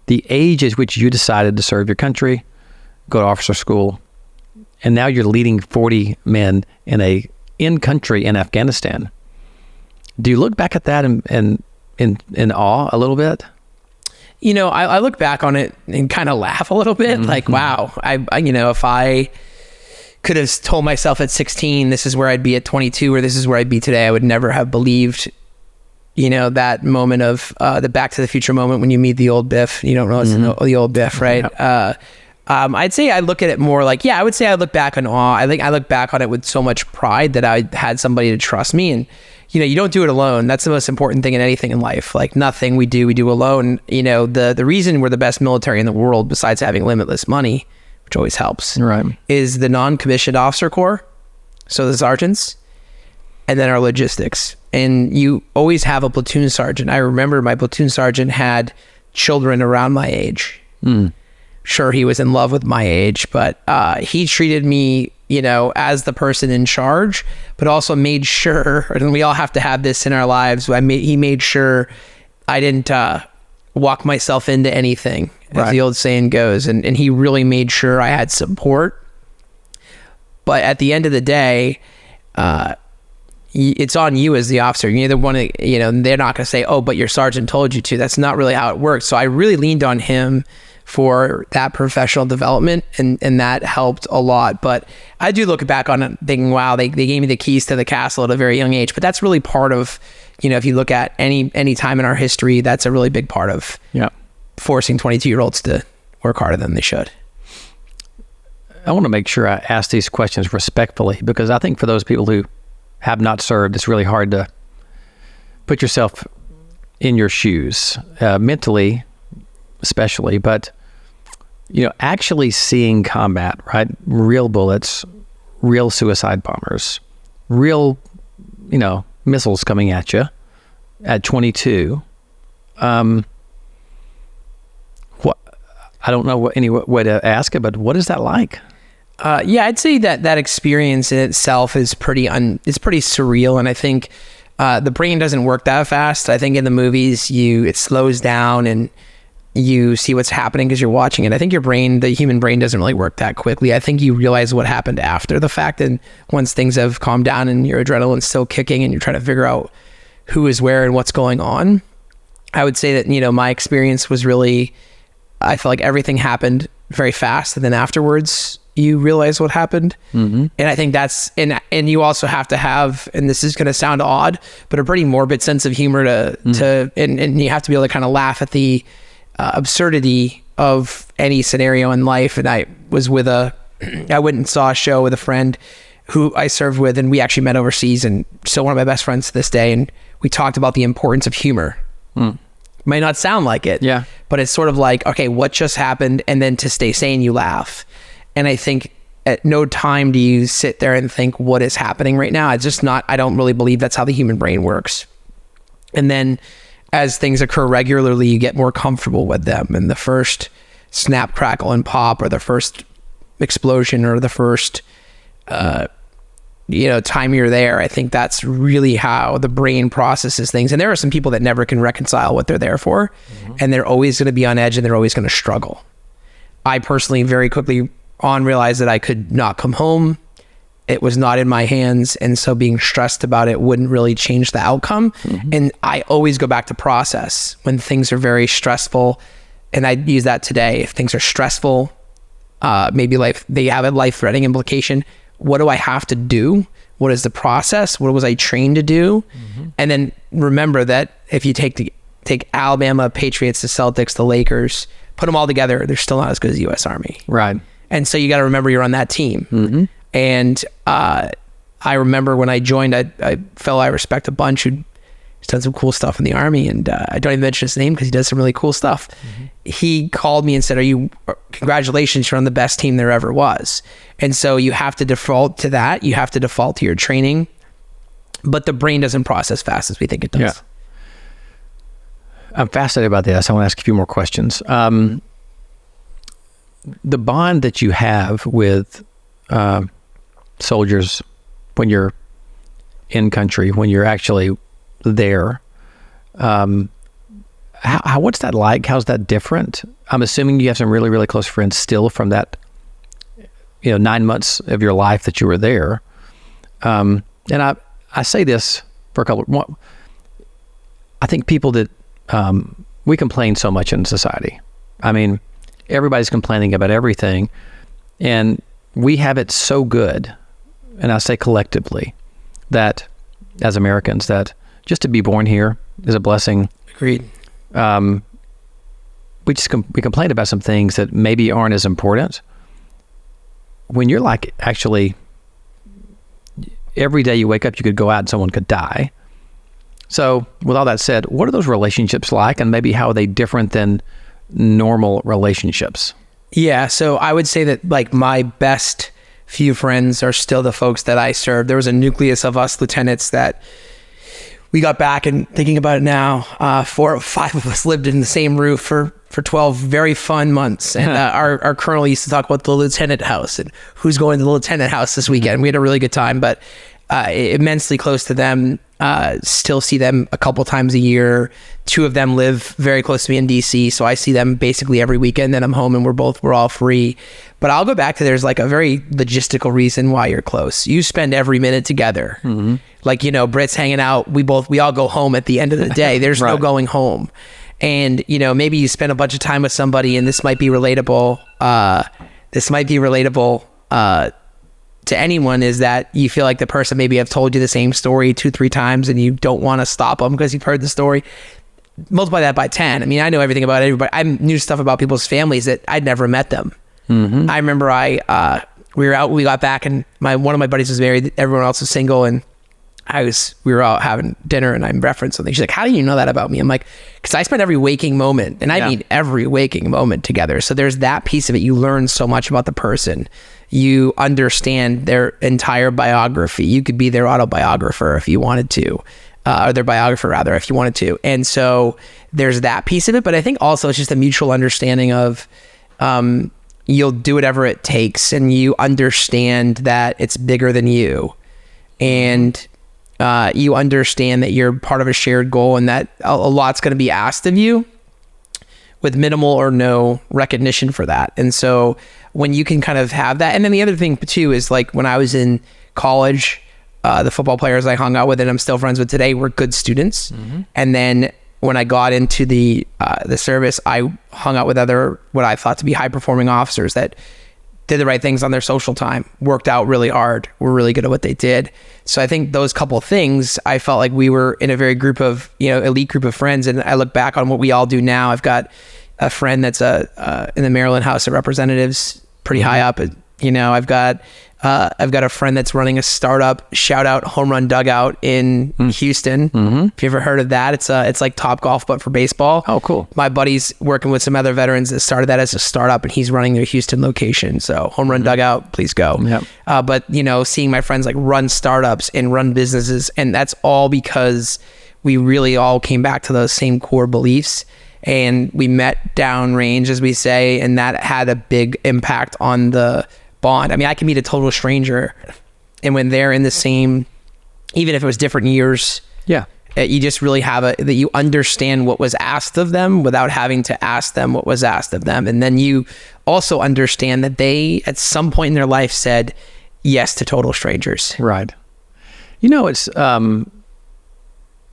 the age at which you decided to serve your country, go to officer school, and now you're leading 40 men in country in Afghanistan. Do you look back at that in awe a little bit? I look back on it and kind of laugh a little bit, like, wow, I if I could have told myself at 16, this is where I'd be at 22, or this is where I'd be today, I would never have believed, that moment of the Back to the Future moment when you meet the old Biff. You don't know it's the old Biff, right? Yeah. I'd say I look at it more like, I would say I look back in awe. I think I look back on it with so much pride that I had somebody to trust me. And, you don't do it alone. That's the most important thing in anything in life. Like nothing we do alone. The reason we're the best military in the world, besides having limitless money, which always helps, right, is the non-commissioned officer corps. So the sergeants, and then our logistics. And you always have a platoon sergeant. I remember my platoon sergeant had children around my age. Sure, he was in love with my age, but he treated me, as the person in charge, but also made sure, and we all have to have this in our lives, he made sure I didn't walk myself into anything, as the old saying goes. And he really made sure I had support. But at the end of the day, it's on you as the officer. You either want to, they're not going to say, oh, but your sergeant told you to. That's not really how it works. So I really leaned on him for that professional development, and that helped a lot. But I do look back on it thinking, wow, they gave me the keys to the castle at a very young age. But that's really part of, if you look at any time in our history, that's a really big part of forcing 22-year-olds to work harder than they should. I want to make sure I ask these questions respectfully, because I think for those people who have not served, it's really hard to put yourself in your shoes, mentally especially, but actually seeing combat, right? Real bullets, real suicide bombers, real, missiles coming at you at 22. I don't know any way to ask it, but what is that like? I'd say that experience in itself is it's pretty surreal. And I think the brain doesn't work that fast. I think in the movies, it slows down and you see what's happening because you're watching it. I think the human brain doesn't really work that quickly. I think you realize what happened after the fact, and once things have calmed down and your adrenaline's still kicking and you're trying to figure out who is where and what's going on. I would say that, my experience was really, I felt like everything happened very fast, and then afterwards you realize what happened. And I think that's, and you also have to have, and this is going to sound odd, but a pretty morbid sense of humor and you have to be able to kind of laugh at the absurdity of any scenario in life. And I went and saw a show with a friend who I served with, and we actually met overseas, and still one of my best friends to this day. And we talked about the importance of humor. Might not sound like it, but it's sort of like, okay, what just happened? And then to stay sane, you laugh. And I think at no time do you sit there and think, what is happening right now? It's just not, I don't really believe that's how the human brain works. And then as things occur regularly, you get more comfortable with them. And the first snap, crackle, and pop, or the first explosion, or the first, time you're there, I think that's really how the brain processes things. And there are some people that never can reconcile what they're there for, and they're always going to be on edge, and they're always going to struggle. I personally very quickly realized that I could not come home. It was not in my hands, and so being stressed about it wouldn't really change the outcome. And I always go back to process when things are very stressful, and I use that today. If things are stressful, maybe they have a life-threatening implication, what do I have to do? What is the process? What was I trained to do? And then remember that if you take Alabama, Patriots, the Celtics, the Lakers, put them all together, they're still not as good as the U.S. Army. Right. And so you got to remember you're on that team. And I remember when I joined, a fellow I respect a bunch who's done some cool stuff in the Army, and I don't even mention his name because he does some really cool stuff. He called me and said, congratulations, you're on the best team there ever was. And so you have to default to that. You have to default to your training, but the brain doesn't process fast as we think it does. Yeah. I'm fascinated about this. I want to ask a few more questions. The bond that you have with soldiers when you're in country, when you're actually there, what's that like? How's that different? I'm assuming you have some really, really close friends still from that, 9 months of your life that you were there. And I say this for a couple. I think people that we complain so much in society. I mean, everybody's complaining about everything, and we have it so good, and I say collectively, that as Americans, that just to be born here is a blessing. Agreed. we complain about some things that maybe aren't as important. When you're like, actually, every day you wake up, you could go out and someone could die. So with all that said, what are those relationships like, and maybe how are they different than normal relationships? Yeah, so I would say that like my best few friends are still the folks that I served. There was a nucleus of us lieutenants that we got back, and thinking about it now, 4 or 5 of us lived in the same roof for 12 very fun months. And our colonel used to talk about the lieutenant house and who's going to the lieutenant house this weekend. We had a really good time, but immensely close to them. Still see them a couple times a year. 2 of them live very close to me in DC, so I see them basically every weekend. Then I'm home and we're all free. But I'll go back to, there's like a very logistical reason why you're close. You spend every minute together. Mm-hmm. Like, you know, Britt's hanging out. We all go home at the end of the day. There's right. No going home. And, you know, maybe you spend a bunch of time with somebody, and this might be relatable. To anyone, is that you feel like the person maybe have told you the same story 2-3 times and you don't want to stop them because you've heard the story. Multiply that by 10. I mean, I know everything about everybody. I knew stuff about people's families that I'd never met them. Mm-hmm. I remember we were out, we got back, and one of my buddies was married, everyone else was single, and we were out having dinner, and I referenced something. She's like, how do you know that about me? I'm like, because I spend every waking moment, and I mean every waking moment together. So there's that piece of it. You learn so much about the person. You understand their entire biography. You could be their autobiographer if you wanted to, or their biographer rather, if you wanted to. And so there's that piece of it. But I think also it's just a mutual understanding of, you'll do whatever it takes, and you understand that it's bigger than you. And you understand that you're part of a shared goal, and that a lot's going to be asked of you with minimal or no recognition for that. And so when you can kind of have that, and then the other thing too is, like, when I was in college, the football players I hung out with and I'm still friends with today were good students. Mm-hmm. And then when I got into the service, I hung out with other, what I thought to be high performing officers that did the right things on their social time, worked out really hard, were really good at what they did. So I think those couple of things, I felt like we were in a very elite group of friends. And I look back on what we all do now. I've got a friend that's in the Maryland House of Representatives, pretty high up. You know, I've got a friend that's running a startup, shout out Home Run Dugout in Houston. Mm-hmm. If you ever heard of that, it's like Top Golf, but for baseball. Oh, cool. My buddy's working with some other veterans that started that as a startup, and he's running their Houston location. So Home Run Dugout, please go. Yep. But, you know, seeing my friends like run startups and run businesses, and that's all because we really all came back to those same core beliefs. And we met downrange, as we say, and that had a big impact on the bond. I mean, I can meet a total stranger, and when they're in the same, even if it was different years, you just really have that you understand what was asked of them without having to ask them what was asked of them. And then you also understand that they, at some point in their life, said yes to total strangers. Right. You know, it's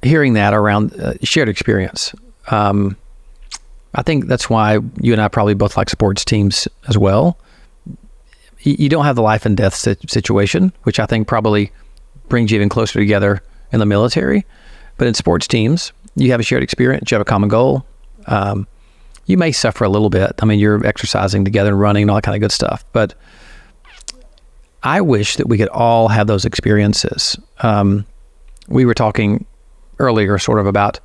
hearing that around shared experience. I think that's why you and I probably both like sports teams as well. You don't have the life and death situation, which I think probably brings you even closer together in the military. But in sports teams, you have a shared experience, you have a common goal. You may suffer a little bit. I mean, you're exercising together and running and all that kind of good stuff. But I wish that we could all have those experiences. We were talking earlier sort of about,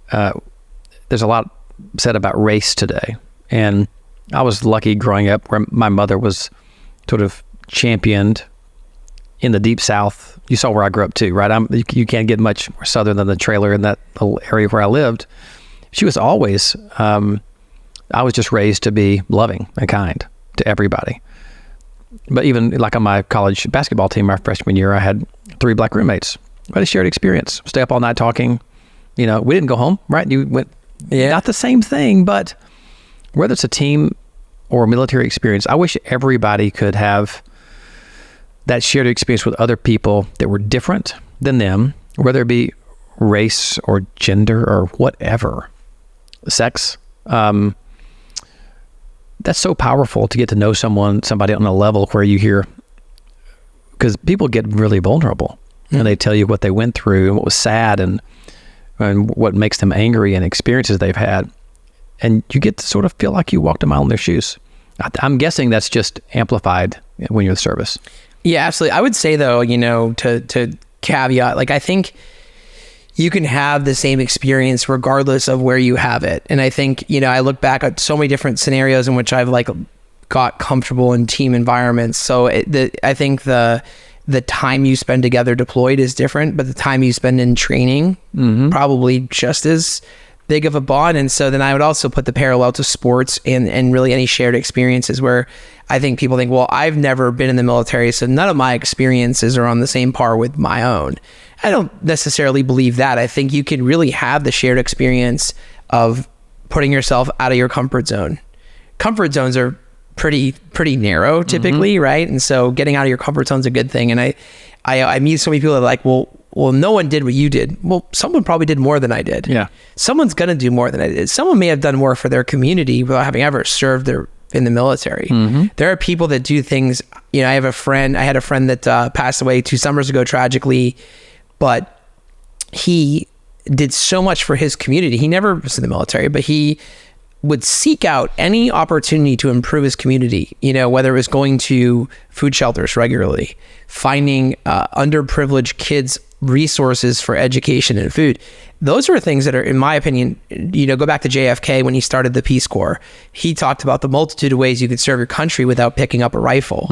there's a lot said about race today. And I was lucky growing up where my mother was sort of championed in the deep South. You saw where I grew up too, right? You can't get much more southern than the trailer in that little area where I lived. She was always, I was just raised to be loving and kind to everybody. But even like on my college basketball team, my freshman year, I had 3 black roommates. We had a shared experience. Stay up all night talking. You know, we didn't go home, right? You went, not the same thing, but whether it's a team or military experience, I wish everybody could have that shared experience with other people that were different than them, whether it be race or gender or whatever, sex. That's so powerful to get to know somebody on a level where you hear, because people get really vulnerable and they tell you what they went through and what was sad and what makes them angry and experiences they've had. and you get to sort of feel like you walked a mile in their shoes. I'm guessing that's just amplified when you're in the service. Yeah, absolutely. I would say though, to caveat, like I think you can have the same experience regardless of where you have it. And I think, I look back at so many different scenarios in which I've like got comfortable in team environments. So I think the time you spend together deployed is different, but the time you spend in training, probably just as big of a bond. And so then I would also put the parallel to sports and really any shared experiences where I think people think, well, I've never been in the military, so none of my experiences are on the same par with my own. I don't necessarily believe that. I think you can really have the shared experience of putting yourself out of your comfort zone. Comfort zones are pretty narrow typically, right? And so getting out of your comfort zone is a good thing. And I meet so many people that are like, well, no one did what you did. Well, someone probably did more than I did. Yeah. Someone's going to do more than I did. Someone may have done more for their community without having ever served in the military. There are people that do things, I had a friend that passed away 2 summers ago tragically, but he did so much for his community. He never was in the military, but he would seek out any opportunity to improve his community, whether it was going to food shelters regularly, finding underprivileged kids resources for education and food. Those are things that are, in my opinion, go back to JFK when he started the Peace Corps. He talked about the multitude of ways you could serve your country without picking up a rifle.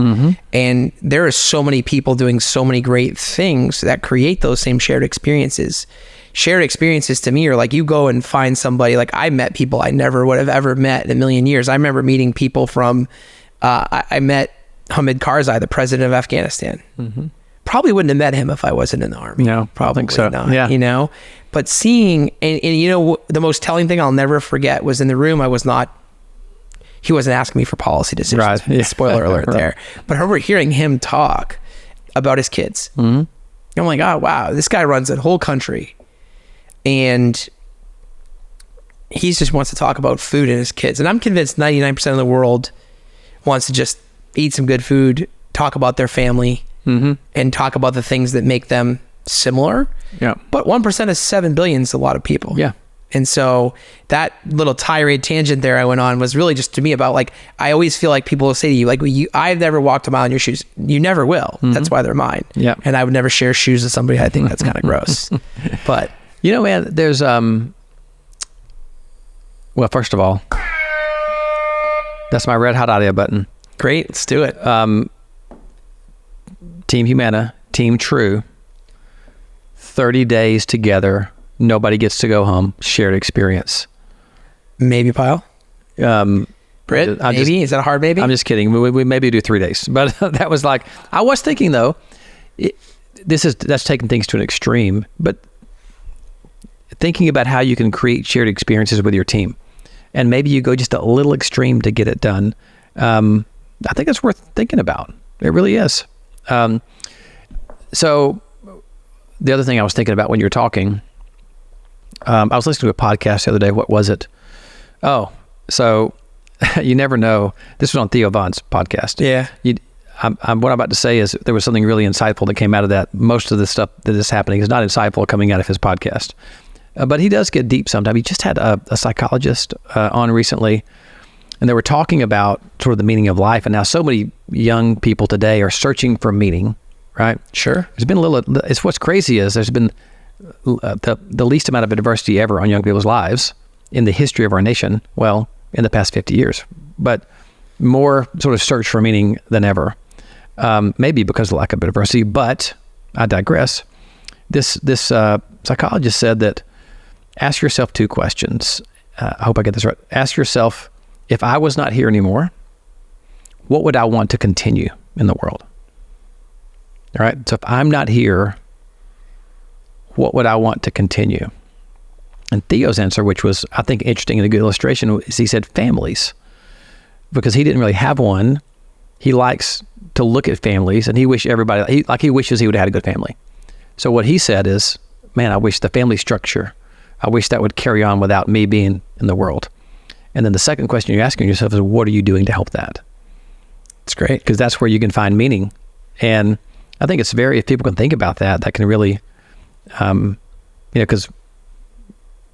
And there are so many people doing so many great things that create those same shared experiences. Shared experiences to me are like you go and find somebody, like I met people I never would have ever met in a million years. I remember meeting people from, I met Hamid Karzai, the president of Afghanistan. Probably wouldn't have met him if I wasn't in the Army. No, probably think so. not, Yeah. But seeing, and the most telling thing I'll never forget was in the room, he wasn't asking me for policy decisions. Right. Yeah. Spoiler alert there. But I remember hearing him talk about his kids. I'm like, oh, wow, this guy runs a whole country. And he just wants to talk about food and his kids. And I'm convinced 99% of the world wants to just eat some good food, talk about their family, and talk about the things that make them similar. Yeah. But 1% of 7 billion is a lot of people. Yeah. And so that little tirade tangent there I went on was really just to me about like, I always feel like people will say to you, like, I've never walked a mile in your shoes. You never will. That's why they're mine. Yeah. And I would never share shoes with somebody. I think that's kind of gross. But man, there's, well, first of all, that's my red hot audio button. Great. Let's do it. Team Humana, Team True, 30 days together. Nobody gets to go home. Shared experience. Maybe Pyle. Britt, maybe? Is that a hard maybe? I'm just kidding. We maybe do 3 days. But that was like, I was thinking though, that's taking things to an extreme, but thinking about how you can create shared experiences with your team. And maybe you go just a little extreme to get it done. I think that's worth thinking about. It really is. So the other thing I was thinking about when you were talking, I was listening to a podcast the other day. What was it? Oh, so you never know. This was on Theo Vaughn's podcast. Yeah. What I'm about to say is there was something really insightful that came out of that. Most of the stuff that is happening is not insightful coming out of his podcast. But he does get deep sometimes. He just had a psychologist on recently, and they were talking about sort of the meaning of life. And now so many young people today are searching for meaning, right? Sure. There's been what's crazy is there's been the least amount of adversity ever on young people's lives in the history of our nation. Well, in the past 50 years, but more sort of search for meaning than ever. Maybe because of lack of adversity, but I digress. This psychologist said that ask yourself 2 questions. I hope I get this right. Ask yourself, if I was not here anymore, what would I want to continue in the world? All right. So if I'm not here, what would I want to continue? And Theo's answer, which was, I think, interesting and a good illustration, is he said families, because he didn't really have one. He likes to look at families, and he wishes he would have had a good family. So what he said is, man, I wish the family structure, I wish that would carry on without me being in the world. And then the second question you're asking yourself is, what are you doing to help that? It's great, because that's where you can find meaning. And I think it's if people can think about that, that can really, because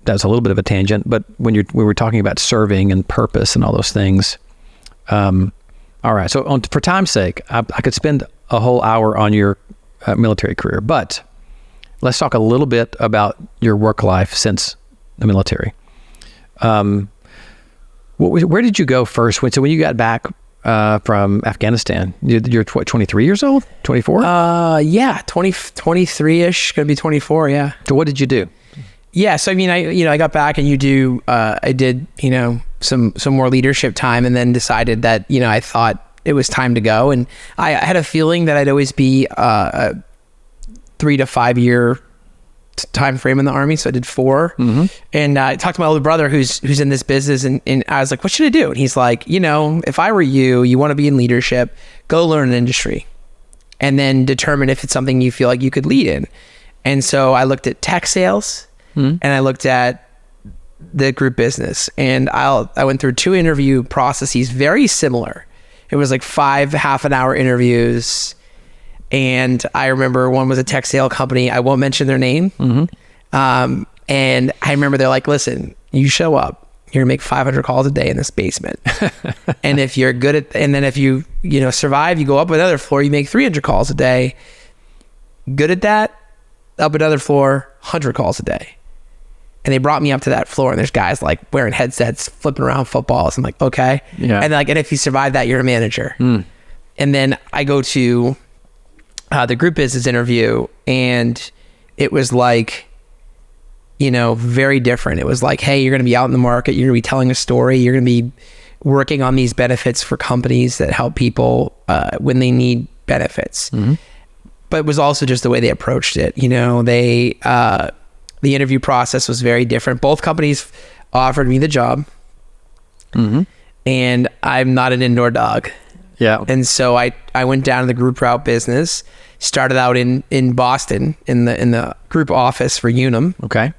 that's a little bit of a tangent, but when we were talking about serving and purpose and all those things. All right. So for time's sake, I could spend a whole hour on your military career, but let's talk a little bit about your work life since the military. Where did you go first? So when you got back from Afghanistan, you're 23 years old, 24? Yeah, 23-ish, gonna be 24. Yeah. So what did you do? Yeah. So, I mean, I got back and I did, some more leadership time, and then decided that, I thought it was time to go. And I had a feeling that I'd always be a 3 to 5 year time frame in the Army. So I did 4. Mm-hmm. And I talked to my older brother who's in this business, and I was like, what should I do? And he's like, if I were you want to be in leadership, go learn an industry and then determine if it's something you feel like you could lead in. And so I looked at tech sales, and I looked at the group business, and I went through 2 interview processes, very similar. It was like 5 half-an-hour interviews. And I remember one was a tech sale company. I won't mention their name. Mm-hmm. And I remember they're like, listen, you show up, you're gonna make 500 calls a day in this basement. And if you're good and then if you survive, you go up another floor, you make 300 calls a day. Good at that, up another floor, 100 calls a day. And they brought me up to that floor, and there's guys like wearing headsets, flipping around footballs. I'm like, okay. Yeah. And and if you survive that, you're a manager. And then I go to the group business interview, and it was like, very different. It was like, hey, you're going to be out in the market. You're going to be telling a story. You're going to be working on these benefits for companies that help people when they need benefits. Mm-hmm. But it was also just the way they approached it. The interview process was very different. Both companies offered me the job, and I'm not an indoor dog. Yeah. And so I went down to the group route business, started out in Boston in the group office for Unum. Okay.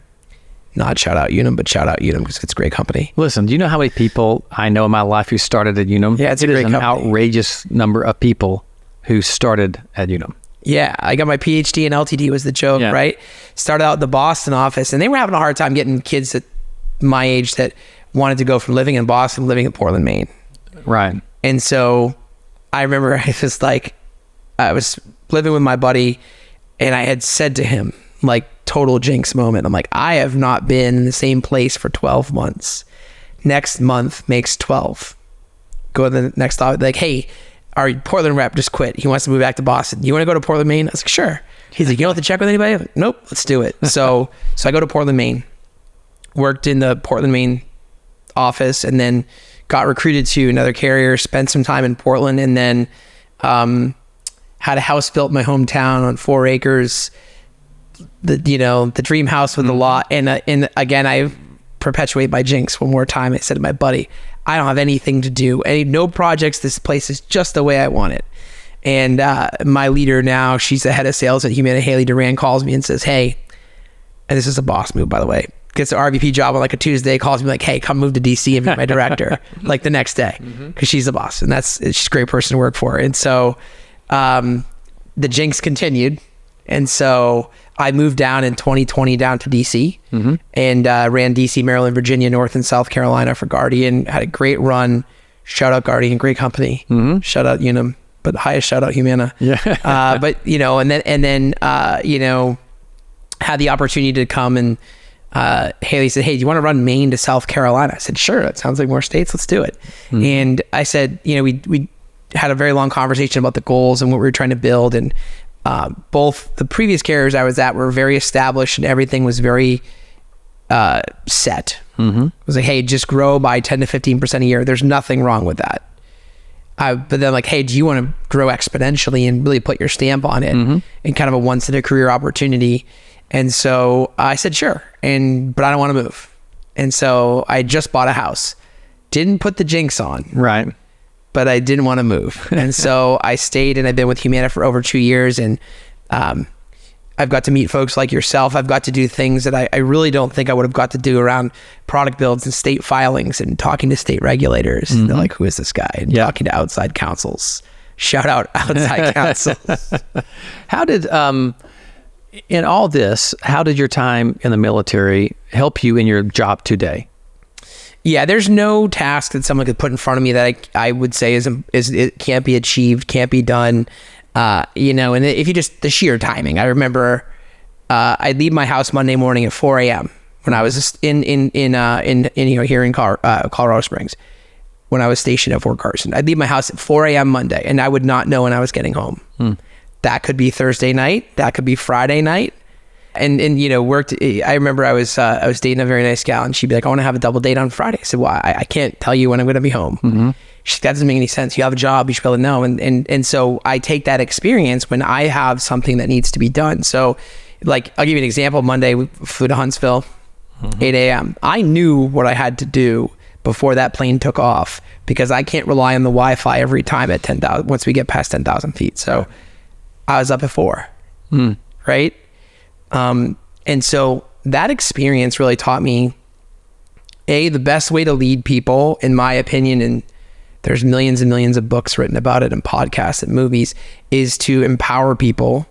Not shout out Unum, but shout out Unum because it's a great company. Listen, do you know how many people I know in my life who started at Unum? Yeah, it's a great company. Outrageous number of people who started at Unum. Yeah, I got my PhD in LTD was the joke, right? Started out at the Boston office, and they were having a hard time getting kids at my age that wanted to go from living in Boston, living in Portland, Maine. Right. And so I remember I was living with my buddy, and I had said to him, like, total jinx moment. I'm like, I have not been in the same place for 12 months. Next month makes 12. Go to the next thought, like, hey, our Portland rep just quit. He wants to move back to Boston. You want to go to Portland, Maine? I was like, sure. He's like, you don't have to check with anybody? Like, nope, let's do it. So I go to Portland, Maine, worked in the Portland, Maine office, and then got recruited to another carrier, spent some time in Portland, and then had a house built in my hometown on 4 acres, the dream house with a lot. And again, I perpetuate my jinx one more time. I said to my buddy, I don't have anything to do, no projects. This place is just the way I want it. And my leader now, she's the head of sales at Humana, Haley Duran, calls me and says, hey, and this is a boss move, by the way, gets an RVP job on like a Tuesday, calls me like, hey, come move to DC and be my director like the next day, because she's the boss, and she's a great person to work for. And so the jinx continued. And so I moved down in 2020 down to DC and ran DC, Maryland, Virginia, North and South Carolina for Guardian. Had a great run. Shout out Guardian, great company. Shout out Unum, but highest shout out Humana. Yeah. But and then had the opportunity to come, and Haley said, hey, do you want to run Maine to South Carolina? I said, sure, that sounds like more states, let's do it. And I said, we had a very long conversation about the goals and what we were trying to build, and both the previous carriers I was at were very established, and everything was very set. It was like, hey, just grow by 10 to 15% a year. There's nothing wrong with that. But then like, hey, do you want to grow exponentially and really put your stamp on it and kind of a once in a career opportunity? And so I said, sure. But I don't want to move. And so I just bought a house, didn't put the jinx on. Right. But I didn't want to move. And so I stayed, and I've been with Humana for over 2 years. And I've got to meet folks like yourself. I've got to do things that I really don't think I would have got to do around product builds and state filings and talking to state regulators. They're like, who is this guy? And talking to outside counsels. Shout out outside counsels. How did, in all this, how did your time in the military help you in your job today? Yeah, there's no task that someone could put in front of me that I would say is it can't be achieved, can't be done. And if you just the sheer timing. I remember I'd leave my house Monday morning at 4 a.m. when I was in here in Colorado Springs, when I was stationed at Fort Carson. I'd leave my house at 4 a.m. Monday, and I would not know when I was getting home. That could be Thursday night, that could be Friday night. And worked. I remember I was dating a very nice gal, and she'd be like, "I want to have a double date on Friday." I said, "Well, I can't tell you when I'm going to be home." Mm-hmm. She's like, "That doesn't make any sense. You have a job. You should be able to know." And so I take that experience when I have something that needs to be done. So, like, I'll give you an example. Monday, we flew to Huntsville, 8 a.m. I knew what I had to do before that plane took off, because I can't rely on the Wi-Fi every time at 10,000 once we get past 10,000 feet. So I was up at 4, right? And so that experience really taught me, the best way to lead people, in my opinion, and there's millions and millions of books written about it and podcasts and movies, is to empower people.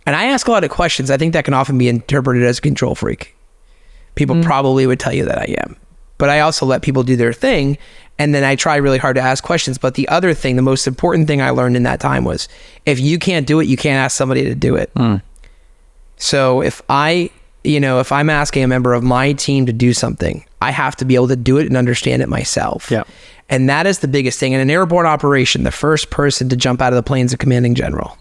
And I ask a lot of questions. I think that can often be interpreted as a control freak. People probably would tell you that I am, but I also let people do their thing. And then I try really hard to ask questions. But the other thing, the most important thing I learned in that time was, if you can't do it, you can't ask somebody to do it. So if I'm asking a member of my team to do something, I have to be able to do it and understand it myself. Yeah. And that is the biggest thing. In an airborne operation, the first person to jump out of the plane is a commanding general.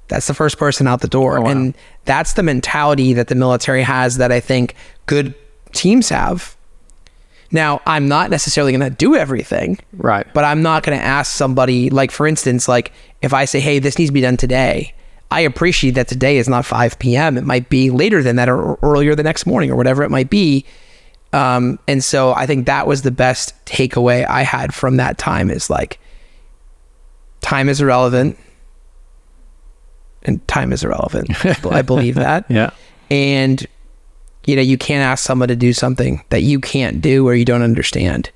That's the first person out the door. Oh, wow. And that's the mentality that the military has that I think good teams have. Now, I'm not necessarily going to do everything. Right. But I'm not going to ask somebody, like, for instance, like, if I say, hey, this needs to be done today, I appreciate that today is not 5 p.m. It might be later than that, or earlier the next morning, or whatever it might be. And so I think that was the best takeaway I had from that time, is like, time is irrelevant. And time is irrelevant. I believe that. Yeah. And, you can't ask someone to do something that you can't do or you don't understand,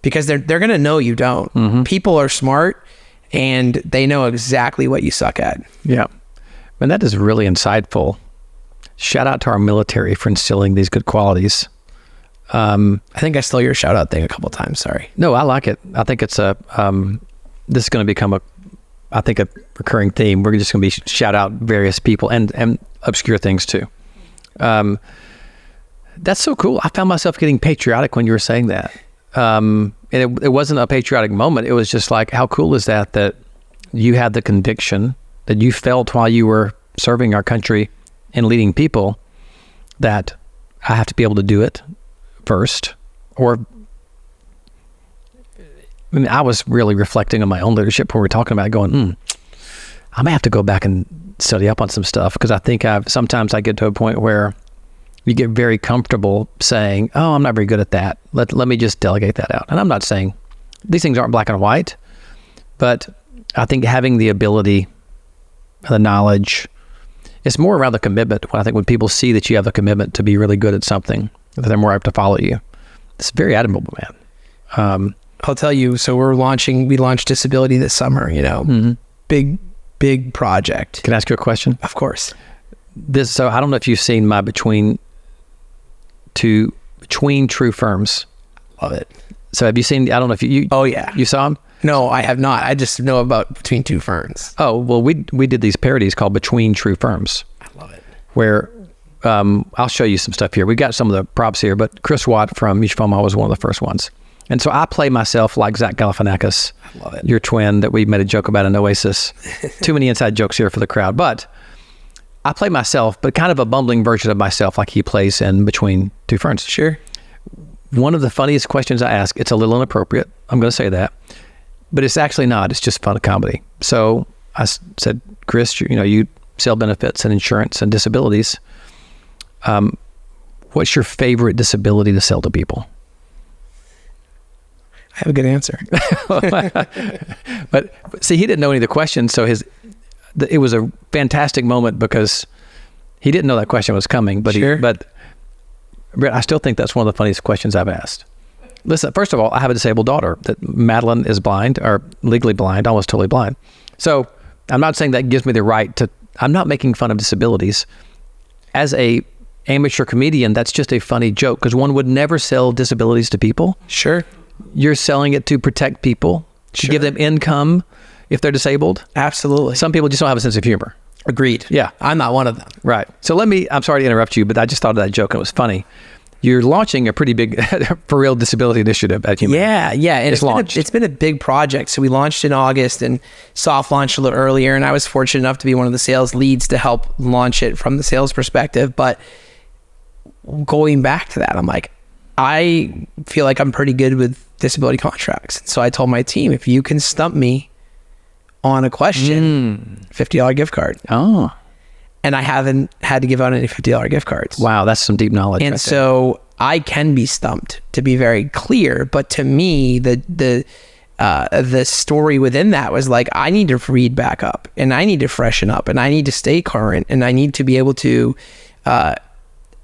because they're going to know you don't. People are smart, and they know exactly what you suck at. Yeah. And that is really insightful. Shout out to our military for instilling these good qualities. I think I stole your shout out thing a couple of times. Sorry. No, I like it. I think it's this is going to become a recurring theme. We're just going to be shout out various people and obscure things too. That's so cool. I found myself getting patriotic when you were saying that. And it wasn't a patriotic moment. It was just like, how cool is that you had the conviction that you felt while you were serving our country and leading people, that I have to be able to do it first. Or, I was really reflecting on my own leadership when we were talking about going, I may have to go back and study up on some stuff, because I think sometimes I get to a point where you get very comfortable saying, oh, I'm not very good at that. Let me just delegate that out. And I'm not saying these things aren't black and white, but I think having the ability, the knowledge, it's more around the commitment. I think when people see that you have a commitment to be really good at something, that they're more apt to follow you. It's very admirable, man. I'll tell you, so we launched Disability this summer, big project. Can I ask you a question? Of course. So I don't know if you've seen my Between True Firms. Love it. So have you seen, I don't know if you oh yeah, you saw them? No, I have not. I just know about Between Two Ferns. Oh, well, we did these parodies called Between True Firms. I love it. Where I'll show you some stuff here. We got some of the props here, but Chris Watt from Mishfoma was one of the first ones. And so I play myself like Zach Galifianakis. I love it. Your twin that we made a joke about in Oasis. Too many inside jokes here for the crowd. But I play myself, but kind of a bumbling version of myself, like he plays in Between Two Ferns. Sure. One of the funniest questions I ask, it's a little inappropriate, I'm going to say that, but it's actually not. It's just fun comedy. So I said, Chris, you sell benefits and insurance and disabilities. What's your favorite disability to sell to people? I have a good answer. But see, he didn't know any of the questions, so it was a fantastic moment because he didn't know that question was coming. But sure. But I still think that's one of the funniest questions I've asked. Listen, first of all, I have a disabled daughter. That Madeline is blind, or legally blind, almost totally blind. So I'm not saying that gives me the right to I'm not making fun of disabilities. As a amateur comedian, that's just a funny joke because one would never sell disabilities to people. Sure. You're selling it to protect people, to give them income if they're disabled. Absolutely. Some people just don't have a sense of humor. Agreed. Yeah. I'm not one of them. Right. So I'm sorry to interrupt you, but I just thought of that joke and it was funny. You're launching a pretty big, for real, disability initiative at Humor. Yeah. And it's been a big project. So we launched in August and soft launched a little earlier. And I was fortunate enough to be one of the sales leads to help launch it from the sales perspective. But going back to that, I'm like, I feel like I'm pretty good with disability contracts. So I told my team, if you can stump me on a question, $50 gift card. Oh. And I haven't had to give out any $50 gift cards. Wow, that's some deep knowledge. And so I can be stumped, to be very clear. But to me, the story within that was like, I need to read back up, and I need to freshen up, and I need to stay current, and I need to be able to.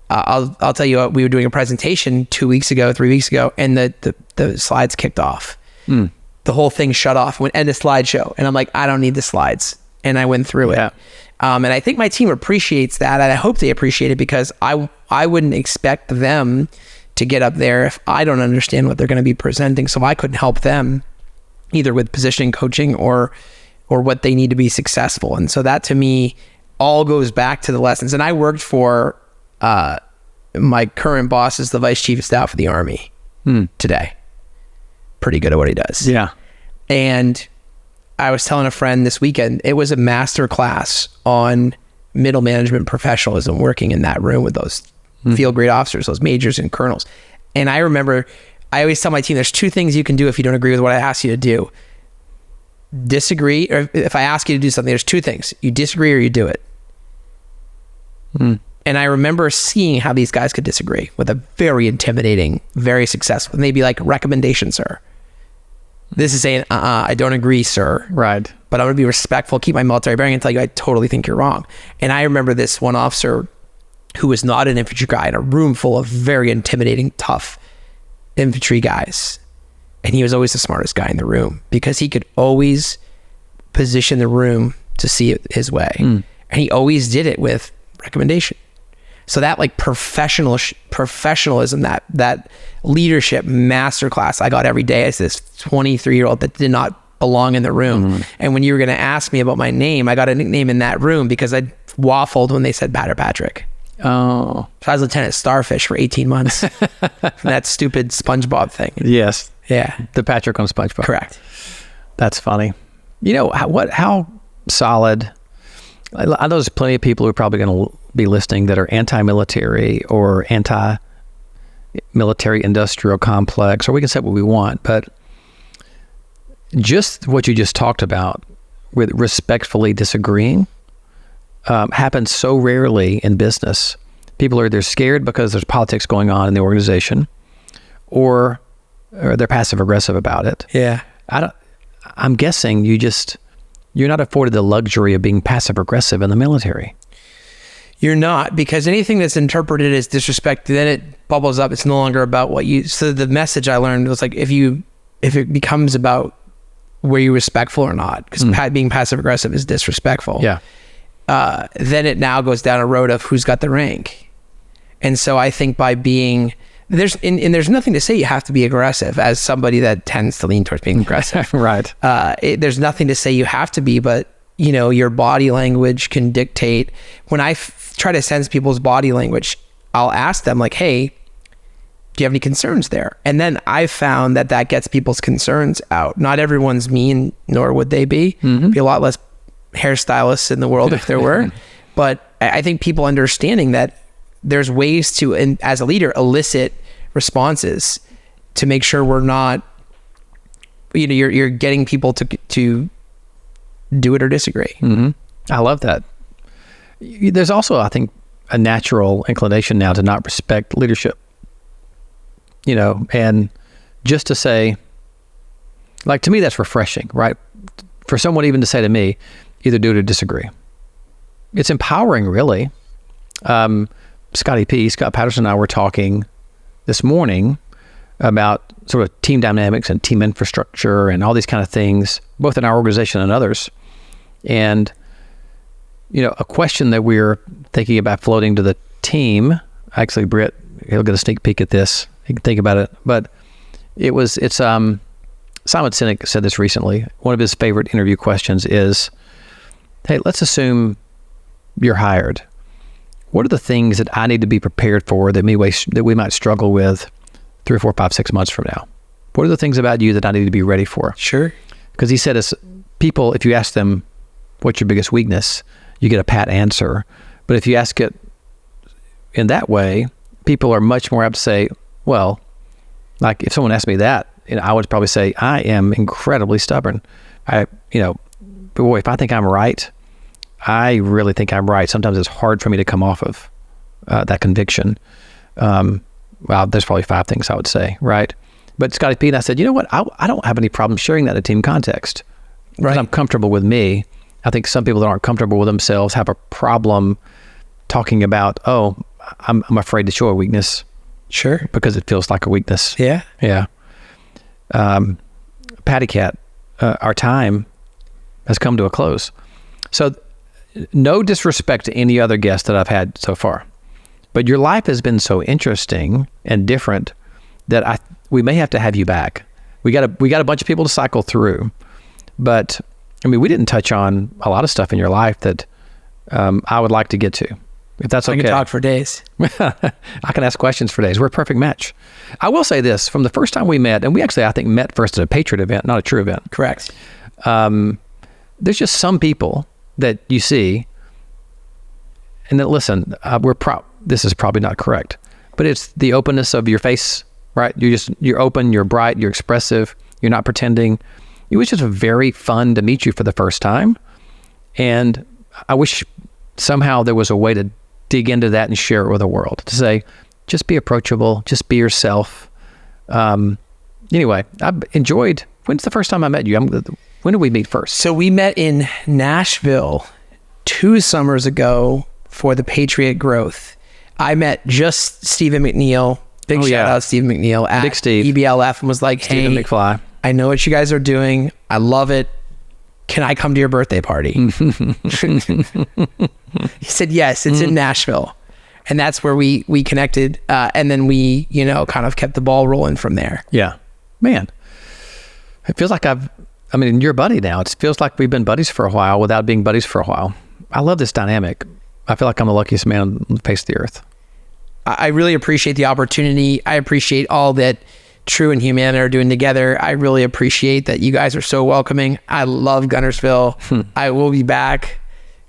I'll tell you what, we were doing a presentation 3 weeks ago, and the slides kicked off. The whole thing shut off, went end of slideshow, and I'm like, I don't need the slides, and I went through it. And I think my team appreciates that, and I hope they appreciate it because I wouldn't expect them to get up there if I don't understand what they're going to be presenting. So I couldn't help them either with positioning, coaching, or what they need to be successful. And so that to me all goes back to the lessons. And I worked for my current boss is the vice chief of staff of the Army today. Pretty good at what he does. Yeah. And I was telling a friend this weekend, it was a master class on middle management professionalism, working in that room with those field grade officers, those majors and colonels. And I remember, I always tell my team, there's 2 things you can do if you don't agree with what I ask you to do. Disagree, or if I ask you to do something, there's 2 things. You disagree or you do it. And I remember seeing how these guys could disagree with a very intimidating, very successful, and they'd be like, recommendation, sir. This is saying, I don't agree, sir. Right. But I'm going to be respectful, keep my military bearing, and tell you I totally think you're wrong. And I remember this one officer who was not an infantry guy in a room full of very intimidating, tough infantry guys. And he was always the smartest guy in the room because he could always position the room to see it his way. And he always did it with recommendation. So that like professionalism, that leadership masterclass I got every day as this 23-year-old that did not belong in the room. And when you were going to ask me about my name, I got a nickname in that room because I waffled when they said Patrick. Oh. So I was Lieutenant Starfish for 18 months. That stupid SpongeBob thing. Yes. Yeah. The Patrick on SpongeBob. Correct. That's funny. You know, how solid, I know there's plenty of people who are probably going to be listening that are anti-military or anti-military industrial complex, or we can say what we want, but just what you just talked about with respectfully disagreeing happens so rarely in business. People are either scared because there's politics going on in the organization, or they're passive aggressive about it. Yeah. I'm guessing you're not afforded the luxury of being passive aggressive in the military. You're not, because anything that's interpreted as disrespect, then it bubbles up. It's no longer about what you. So the message I learned was like, if it becomes about were you respectful or not, because being passive aggressive is disrespectful. Yeah. Then it now goes down a road of who's got the rank, and so I think by being there's nothing to say you have to be aggressive as somebody that tends to lean towards being aggressive. Right. There's nothing to say you have to be, but you know, your body language can dictate. When I try to sense people's body language, I'll ask them like, hey, do you have any concerns there? And then I found that gets people's concerns out. Not everyone's mean, nor would they be. Be a lot less hairstylists in the world if there were. But I think people understanding that there's ways to, and as a leader, elicit responses to make sure we're not, you know, you're getting people to do it or disagree. I love that. There's also, I think, a natural inclination now to not respect leadership, you know, and just to say, like, to me, that's refreshing, right? For someone even to say to me, either do it or disagree. It's empowering, really. Scott Patterson and I were talking this morning about sort of team dynamics and team infrastructure and all these kind of things, both in our organization and others. And a question that we're thinking about floating to the team. Actually, Britt, he'll get a sneak peek at this. He can think about it. But it's Simon Sinek said this recently. One of his favorite interview questions is, hey, let's assume you're hired. What are the things that I need to be prepared for that we might struggle with 3 or 4, 5, 6 months from now? What are the things about you that I need to be ready for? Sure. Because he said, as people, if you ask them, what's your biggest weakness, you get a pat answer. But if you ask it in that way, people are much more apt to say, well, like if someone asked me that, I would probably say, I am incredibly stubborn. Boy, if I think I'm right, I really think I'm right. Sometimes it's hard for me to come off of that conviction. Well, there's probably 5 things I would say, right? But Scotty P and I said, you know what? I don't have any problem sharing that in a team context. Right. I'm comfortable with me. I think some people that aren't comfortable with themselves have a problem talking about, I'm afraid to show a weakness. Sure. Because it feels like a weakness. Yeah. Yeah. Patty Cat, our time has come to a close. So no disrespect to any other guest that I've had so far, but your life has been so interesting and different that we may have to have you back. We got a bunch of people to cycle through, but we didn't touch on a lot of stuff in your life that I would like to get to, if that's okay. I can talk for days. I can ask questions for days. We're a perfect match. I will say this, from the first time we met, and we actually, I think, met first at a Patriot event, not a True event. Correct. There's just some people that you see, and that listen, this is probably not correct, but it's the openness of your face, right? You're open, you're bright, you're expressive, you're not pretending. It was just very fun to meet you for the first time, and I wish somehow there was a way to dig into that and share it with the world, to say, just be approachable, just be yourself. Anyway, I've enjoyed. When's the first time I met you? When did we meet first? So we met in Nashville 2 summers ago for the Patriot Growth. I met just Stephen McNeil. Big shout out Stephen McNeil at Big Steve. EBLF, and was like, Stephen hey, McFly. I know what you guys are doing. I love it. Can I come to your birthday party? He said, yes, it's in Nashville. And that's where we connected. And then we, kind of kept the ball rolling from there. Yeah. Man, it feels like you're a buddy now. It feels like we've been buddies for a while without being buddies for a while. I love this dynamic. I feel like I'm the luckiest man on the face of the earth. I really appreciate the opportunity. I appreciate all that True and Humana are doing together. I really appreciate that you guys are so welcoming. I love Guntersville. I will be back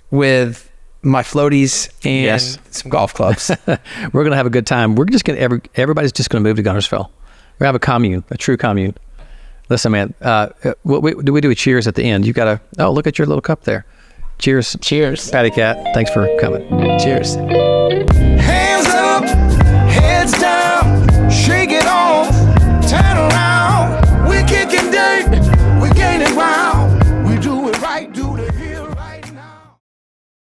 with my floaties and some golf clubs. We're going to have a good time. We're just going to, everybody's just going to move to Guntersville. We're going to have a commune, a true commune. Listen, man, we do a cheers at the end. You got to, look at your little cup there. Cheers. Cheers. Patty Cat, thanks for coming. Cheers.